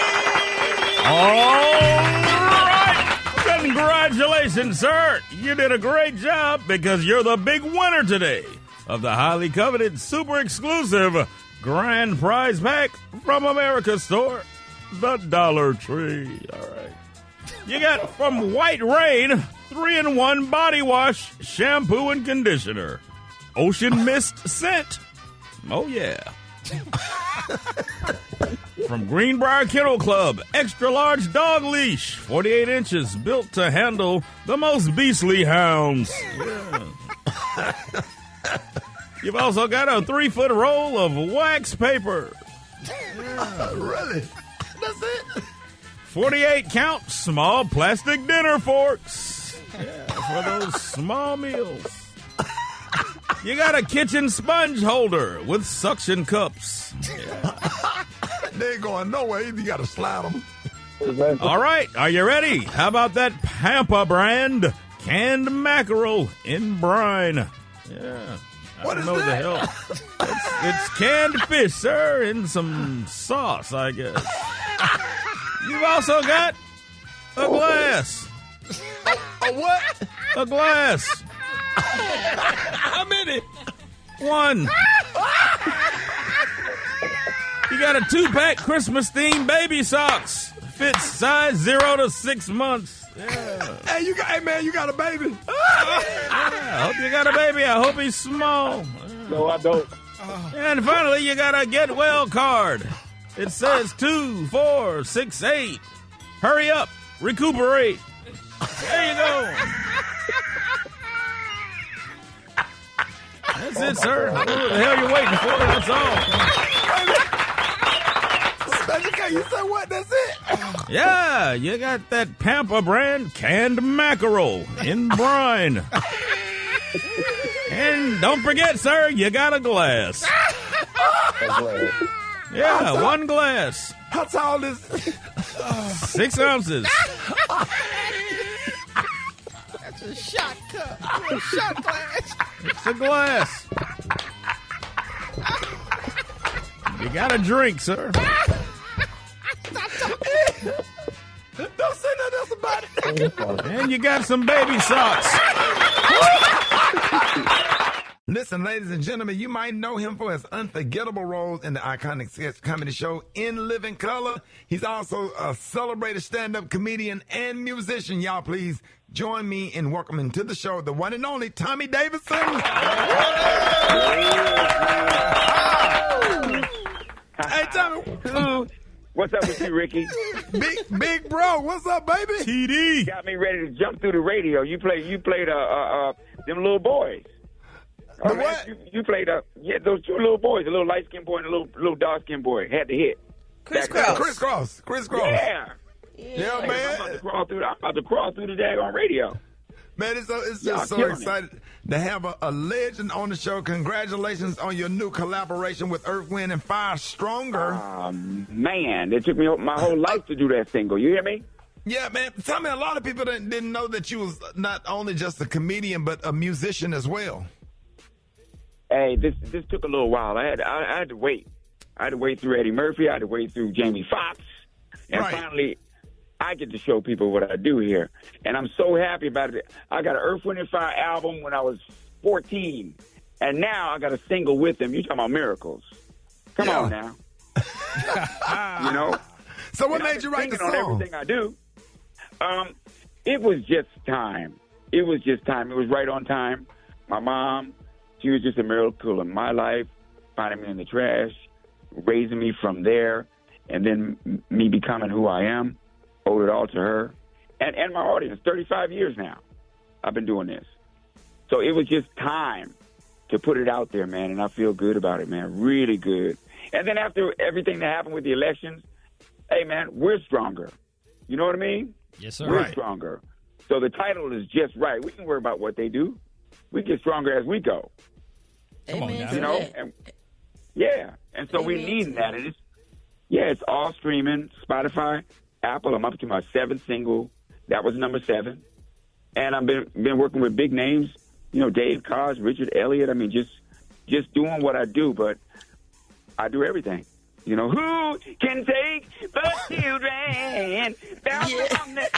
All right. Congratulations, sir. You did a great job because you're the big winner today of the highly coveted, super exclusive grand prize pack from America's store, the Dollar Tree. All right. You got from White Rain 3-in-1 body wash, shampoo, and conditioner. Ocean Mist scent. Oh, yeah. From Greenbrier Kennel Club, extra large dog leash, 48 inches, built to handle the most beastly hounds. Yeah. You've also got a 3-foot roll of wax paper. Yeah. Really? That's it? 48 count small plastic dinner forks. Yeah, for those small meals. You got a kitchen sponge holder with suction cups. Yeah. They ain't going nowhere. You got to slide them. All right, are you ready? How about that Pampa brand canned mackerel in brine? Yeah. What is that? The hell. It's canned fish, sir, in some sauce, I guess. You've also got a glass. A what? A glass. How many? 1. You got a 2-pack Christmas-themed baby socks. Fits size 0 to 6 months. Yeah. Hey, man, you got a baby? Yeah, I hope you got a baby. I hope he's small. No, I don't. And finally, you got a get well card. It says 2, 4, 6, 8. Hurry up. Recuperate. There you go. That's it, sir. What the hell you waiting for? That's all. You said what? That's it? Yeah, you got that Pampa brand canned mackerel in brine. And don't forget, sir, you got a glass. Yeah, 1 glass. How tall is 6 ounces. That's a shot cup. A shot glass. It's a glass. You got a drink, sir. Don't say nothing else about it. And you got some baby socks. Listen, ladies and gentlemen, you might know him for his unforgettable roles in the iconic sketch comedy show In Living Color. He's also a celebrated stand-up comedian and musician. Y'all, please join me in welcoming to the show the one and only Tommy Davidson. Hey, Tommy. What's up with you, Ricky? Big bro, what's up, baby? TD. Got me ready to jump through the radio. You played them little boys. The what? You played those 2 little boys, a little light skinned boy and a little dark skinned boy. Had to hit. Chris Cross. Yeah. Yeah, man. I'm about to crawl through the daggone radio. Man, it's just so excited to have a legend on the show. Congratulations on your new collaboration with Earth, Wind, and Fire, Stronger. Man, it took me my whole life to do that single. You hear me? Yeah, man. Tell me, a lot of people didn't know that you was not only just a comedian, but a musician as well. Hey, this took a little while. I had to wait. I had to wait through Eddie Murphy. I had to wait through Jamie Foxx. And finally, I get to show people what I do here. And I'm so happy about it. I got an Earth, Wind & Fire album when I was 14. And now I got a single with them. You talking about miracles. Come on now. You know? So what made you write the song? On everything I do. It was just time. It was just time. It was right on time. My mom, she was just a miracle in my life, finding me in the trash, raising me from there, and then me becoming who I am. Owed it all to her. And my audience, 35 years now, I've been doing this. So it was just time to put it out there, man, and I feel good about it, man, really good. And then after everything that happened with the elections, hey, man, we're stronger. You know what I mean? Yes, sir. We're stronger. So the title is just right. We can worry about what they do. We get stronger as we go. Come on now. You know? And, yeah. And so we need that. And it's all streaming, Spotify, Apple. I'm up to my 7th single. That was number 7. And I've been working with big names, you know, Dave Koz, Richard Elliott. I mean, just doing what I do, but I do everything. You know, who can take the children down from the...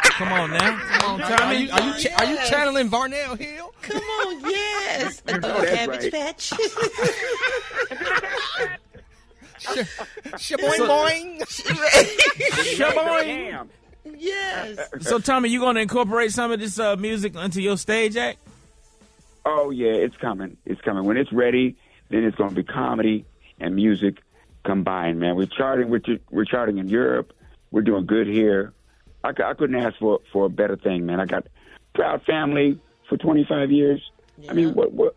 Come on now. Come on, Tommy. Are you channeling Varnell Hill? Come on, yes. A Cabbage Patch. Shaboing boing. Shaboing. Yes. So, Tommy, you going to incorporate some of this music into your stage act? Oh, yeah, it's coming. It's coming. When it's ready, then it's going to be comedy and music combined, man. We're charting in Europe. We're doing good here. I couldn't ask for a better thing, man. I got proud family for 25 years. Yeah. I mean, what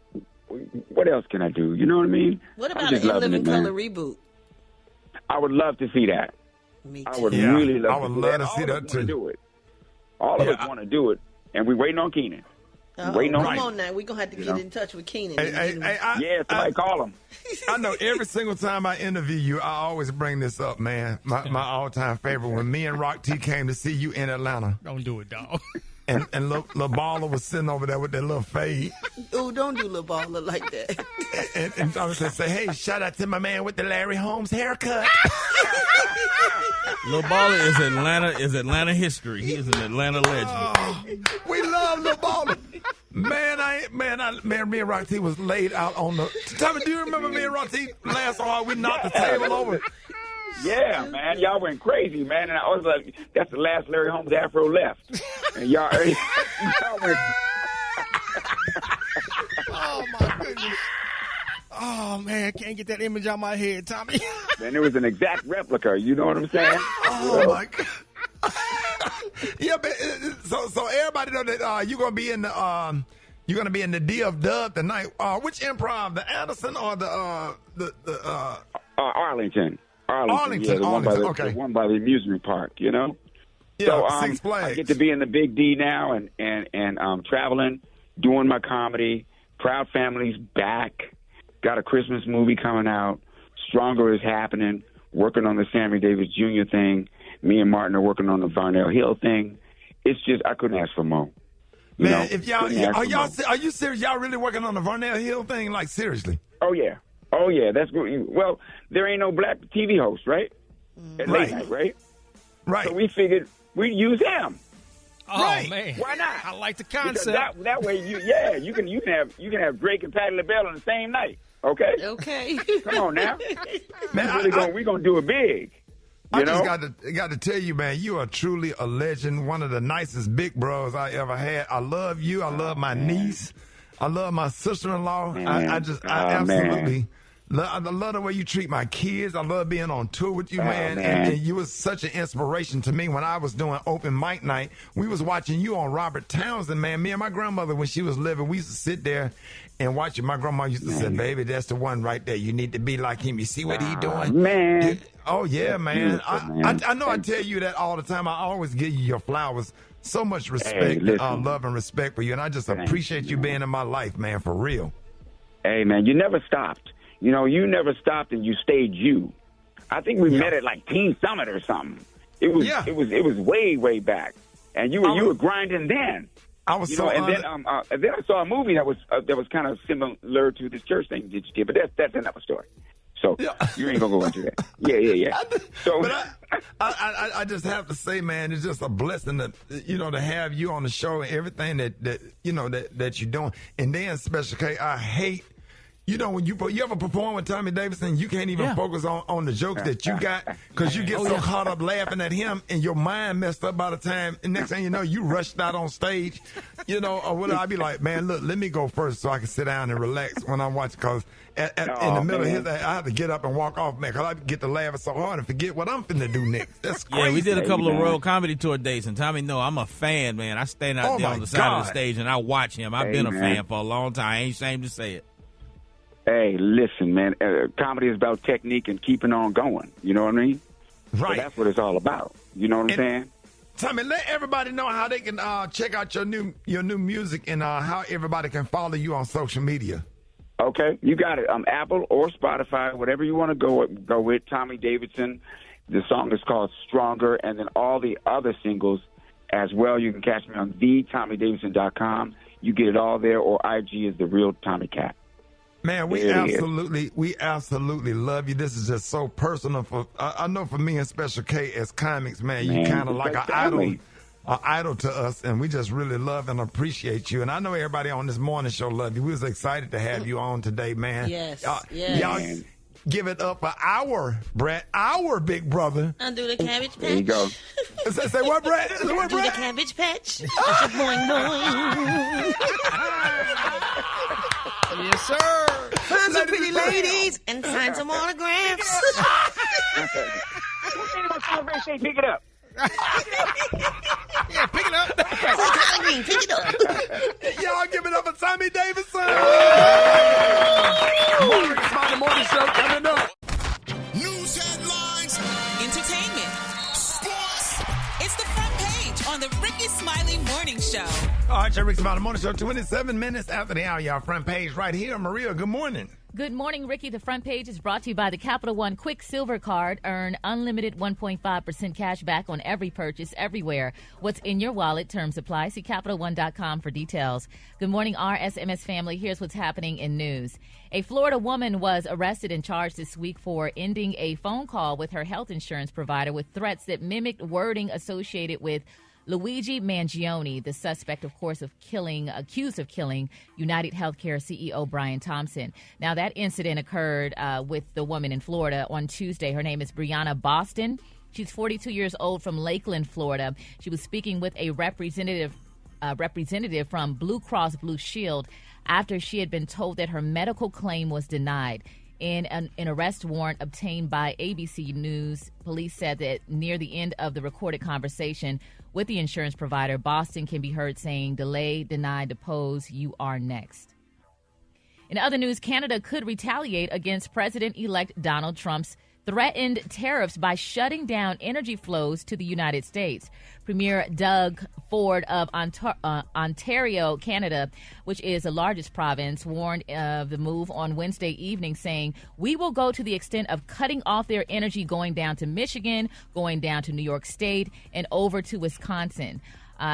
else can I do? You know what I mean? What about an In Living Color reboot? I would love to see that. Me too. I would really love I would love to see that too. Do it. All of us want to do it, and we're waiting on Keenan. Come on now. We're going to have to get in touch with Keenan. Somebody call him. I know every single time I interview you, I always bring this up, man. My all-time favorite, when me and Rock T came to see you in Atlanta. Don't do it, dog. And Lil Baller was sitting over there with that little fade. Oh, don't do Lil Baller like that. and I was going to say, hey, shout out to my man with the Larry Holmes haircut. Lil Baller is Atlanta history. He is an Atlanta legend. We love Lil Baller. Man, me and Rock T was laid out on the... Tommy, do you remember me and Rock T last time we knocked the table over? Yeah, man. Y'all went crazy, man. And I was like, that's the last Larry Holmes afro left. And y'all went... Oh, my goodness. Oh, man, can't get that image out my head, Tommy. Man, it was an exact replica. You know what I'm saying? Oh, my God. Yeah, but so everybody know that you're gonna be in the D of Dub tonight. Which improv, the Anderson or the Arlington? Arlington. The one by the amusement park. You know. Yeah, so, Six Flags. I get to be in the Big D now, and traveling, doing my comedy. Proud Family's back. Got a Christmas movie coming out. Stronger is happening. Working on the Sammy Davis Jr. thing. Me and Martin are working on the Varnell Hill thing. It's just, I couldn't ask for more. Man, if y'all, are you serious? Y'all really working on the Varnell Hill thing? Like, seriously? Oh, yeah. That's good. Well, there ain't no black TV host, right? At late night, right? Right. So we figured we'd use him. Oh, right. Man. Why not? I like the concept. That way, you can have Drake and Patti LaBelle on the same night. Okay? Okay. Come on now. Man, we're going to do it big. I just got to tell you, man, you are truly a legend, one of the nicest big bros I ever had. I love you. I love my niece. I love my sister-in-law. I absolutely I love the way you treat my kids. I love being on tour with you, man. And you was such an inspiration to me when I was doing open mic night. We was watching you on Robert Townsend, man. Me and my grandmother, when she was living, we used to sit there and watch it. My grandma used to say, baby, that's the one right there. You need to be like him. You see what he doing? Man. Oh, yeah, man. I know I tell you that all the time. I always give you your flowers. So much respect, love and respect for you. And I just appreciate you being in my life, man, for real. Hey, man, you never stopped. You know, you never stopped and you stayed you. I think we met at like Teen Summit or something. It was way, way back. And you were grinding then. I was and then I saw a movie that was kind of similar to this church thing that you did, but that's another story. So you ain't gonna go into that. Yeah. So, but I just have to say, man, it's just a blessing to have you on the show and everything that you're doing. And then, Special K, I hate. When you ever perform with Tommy Davidson, you can't even focus on the jokes that you got because you get so caught up laughing at him and your mind messed up by the time. And next thing you know, you rushed out on stage, or whatever. I'd be like, man, look, let me go first so I can sit down and relax when I'm watching because in the middle of his, I have to get up and walk off, man, because I get to laughing so hard and forget what I'm finna do next. That's crazy. Yeah, we did a couple of Royal Comedy Tour dates, and Tommy, I'm a fan, man. I stand out there on the side of the stage and I watch him. I've been a fan for a long time. I ain't ashamed to say it. Hey, listen, man. Comedy is about technique and keeping on going. You know what I mean? Right. So that's what it's all about. You know what I'm saying? Tommy, let everybody know how they can check out your new music and how everybody can follow you on social media. Okay, you got it. Apple or Spotify, whatever you want to go with. Tommy Davidson. The song is called Stronger, and then all the other singles as well. You can catch me on TheTommyDavidson.com. You get it all there, or IG is The Real Tommy Cat. Man, we absolutely love you. This is just so personal. I know for me and Special K as comics, man, you kind of like an idol to us, and we just really love and appreciate you. And I know everybody on this morning show love you. We was excited to have you on today, man. Yes. Y'all give it up for our Brat, our big brother. Undo the Cabbage Patch. There you go. Say what, Brat? Undo the Cabbage Patch. Boing, boing. Yes, sir. Find some pretty ladies and sign some autographs. Pick it up. Yeah, pick it up. Pick it up. Y'all give it up for Tommy Davidson. Rickey Smiley Morning Show coming up. News headlines. Entertainment. Sports. It's the front page on the Rickey Smiley Morning Show. All right, Rickey Smiley Morning Show, 27 minutes after the hour, y'all. Front page right here. Maria, good morning. Good morning, Ricky. The front page is brought to you by the Capital One Quick Silver Card. Earn unlimited 1.5% cash back on every purchase everywhere. What's in your wallet? Terms apply. See CapitalOne.com for details. Good morning, RSMS family. Here's what's happening in news. A Florida woman was arrested and charged this week for ending a phone call with her health insurance provider with threats that mimicked wording associated with Luigi Mangione, the suspect, of course, accused of killing United Healthcare CEO Brian Thompson. Now, that incident occurred with the woman in Florida on Tuesday. Her name is Brianna Boston. She's 42 years old from Lakeland, Florida. She was speaking with a representative from Blue Cross Blue Shield after she had been told that her medical claim was denied. In an arrest warrant obtained by ABC News, police said that near the end of the recorded conversation with the insurance provider, Boston can be heard saying, "Delay, deny, depose, you are next." In other news, Canada could retaliate against President-elect Donald Trump's threatened tariffs by shutting down energy flows to the United States. Premier Doug Ford of Ontario, Canada, which is the largest province, warned of the move on Wednesday evening, saying, "We will go to the extent of cutting off their energy going down to Michigan, going down to New York State, and over to Wisconsin."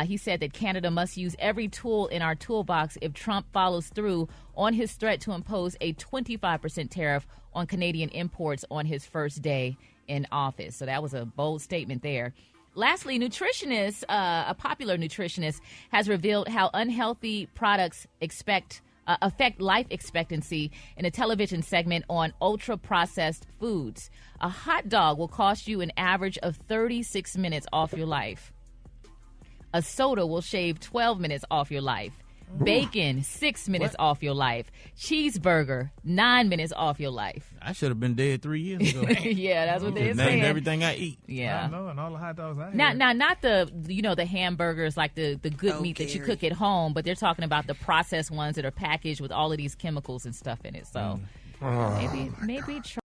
He said that Canada must use every tool in our toolbox if Trump follows through on his threat to impose a 25% tariff on Canadian imports on his first day in office. So that was a bold statement there. Lastly, a popular nutritionist has revealed how unhealthy products affect life expectancy in a television segment on ultra-processed foods. A hot dog will cost you an average of 36 minutes off your life. A soda will shave 12 minutes off your life. Bacon, 6 minutes off your life. Cheeseburger, 9 minutes off your life. I should have been dead 3 years ago. Yeah, that's what they're saying. Named everything I eat. Yeah. I know, and all the hot dogs I had. Not the hamburgers, like the good meat that you cook at home, but they're talking about the processed ones that are packaged with all of these chemicals and stuff in it. So maybe try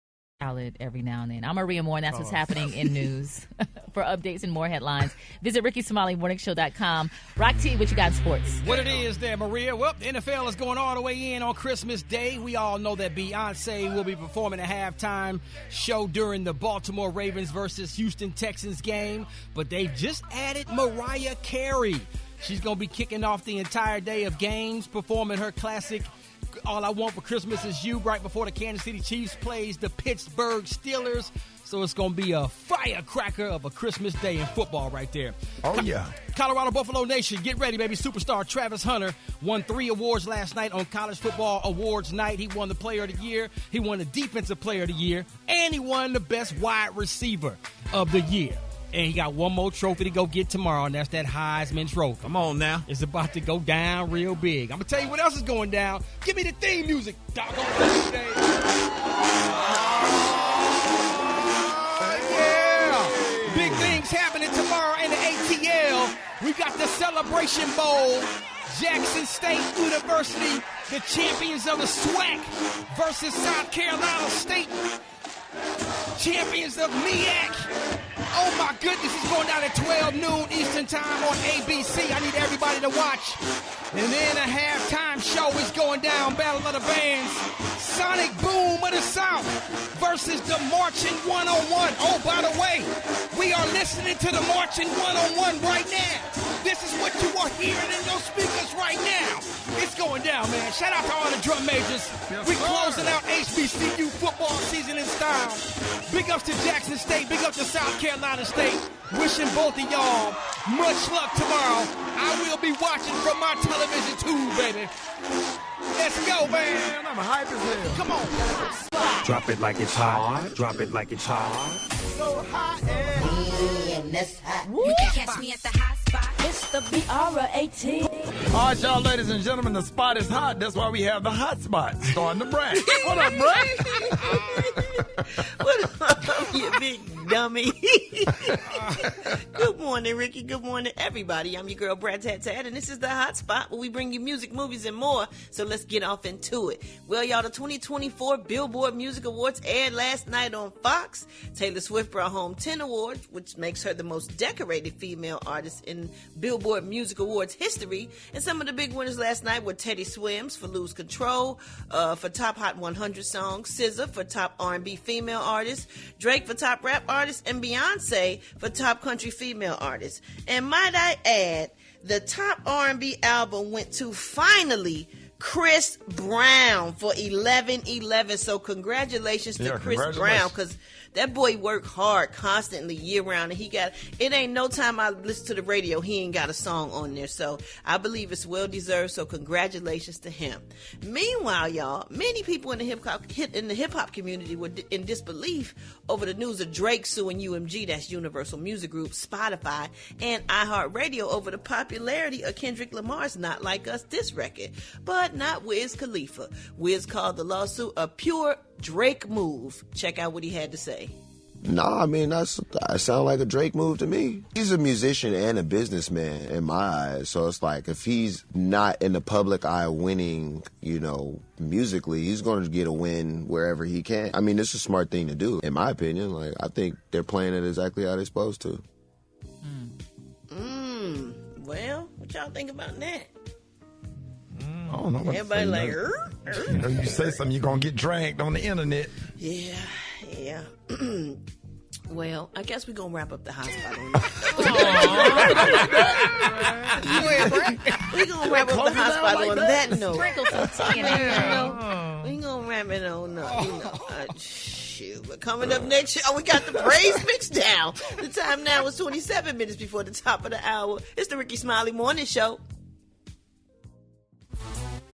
salad every now and then. I'm Maria Moore, and that's what's happening in news. For updates and more headlines, visit RickeySmileyMorningShow.com. Rock T, what you got in sports? What it is there, Maria? Well, the NFL is going all the way in on Christmas Day. We all know that Beyonce will be performing a halftime show during the Baltimore Ravens versus Houston Texans game, but they've just added Mariah Carey She's going to be kicking off the entire day of games, performing her classic All I Want for Christmas Is You right before the Kansas City Chiefs plays the Pittsburgh Steelers. So it's going to be a firecracker of a Christmas day in football right there. Oh, yeah. Colorado Buffalo Nation, get ready, baby. Superstar Travis Hunter won 3 awards last night on College Football Awards night. He won the Player of the Year, he won the Defensive Player of the Year, and he won the Best Wide Receiver of the Year. And he got one more trophy to go get tomorrow, and that's that Heisman Trophy. Come on now. It's about to go down real big. I'm going to tell you what else is going down. Give me the theme music. Doggone Thursday. Yeah. Big things happening tomorrow in the ATL. We got the Celebration Bowl. Jackson State University, the champions of the SWAC, versus South Carolina State, champions of MEAC. Oh, my goodness, it's going down at 12 noon Eastern Time on ABC. I need everybody to watch. And then a halftime show is going down, Battle of the Bands. Sonic Boom of the South versus the Marching 101. Oh, by the way, we are listening to the Marching 101 right now. This is what you are hearing in your speakers right now. It's going down, man. Shout out to all the drum majors. We closing out HBCU football season in style. Big ups to Jackson State. Big ups to South Carolina State. Wishing both of y'all much luck tomorrow. I will be watching from my television tube, baby. Let's go, man. I'm hype as hell. Come on. Drop it like it's hot. Drop it like it's hot. So hot and that's hot. You can catch me at the hot spot. It's the B.R.A.T. All right, y'all, ladies and gentlemen, the spot is hot. That's why we have the hot spot. Starting the Brat. What up, Brat? What up, you big dummy? Good morning, Ricky. Good morning, everybody. I'm your girl, Brat Tat Tat, and this is the hot spot where we bring you music, movies, and more. So let's get off into it. Well, y'all, the 2024 Billboard Music Awards aired last night on Fox. Taylor Swift brought home 10 awards, which makes her the most decorated female artist in Billboard Music Awards history. And some of the big winners last night were Teddy Swims for Lose Control, for Top Hot 100 Songs, SZA for Top R&B Female Artist, Drake for Top Rap Artist, and Beyonce for Top Country Female Artist. And might I add, the Top R&B album went to finally Chris Brown for 11/11. So congratulations to Chris Brown, because that boy worked hard constantly year round, and it ain't no time I listen to the radio he ain't got a song on there. So I believe it's well deserved. So congratulations to him. Meanwhile, y'all, many people in the hip hop community were in disbelief over the news of Drake suing UMG, that's Universal Music Group, Spotify, and iHeartRadio over the popularity of Kendrick Lamar's "Not Like Us" diss record, but not Wiz Khalifa. Wiz called the lawsuit a pure Drake move. Check out what he had to say. Nah, I mean, that sounds like a Drake move to me. He's a musician and a businessman in my eyes. So it's like, if he's not in the public eye winning, musically, he's going to get a win wherever he can. I mean, it's a smart thing to do, in my opinion. Like, I think they're playing it exactly how they're supposed to. Well, what y'all think about that? I don't know what everybody like, you say something, you're going to get dragged on the internet. Yeah. Well, I guess we're going to wrap up the hot spot on that. We're going to wrap up the hot spot on that note. Sprinkle some tea in there. We're going to wrap it on up. Shoot. But coming up next, we got the praise mix down. The time now is 27 minutes before the top of the hour. It's the Rickey Smiley Morning Show.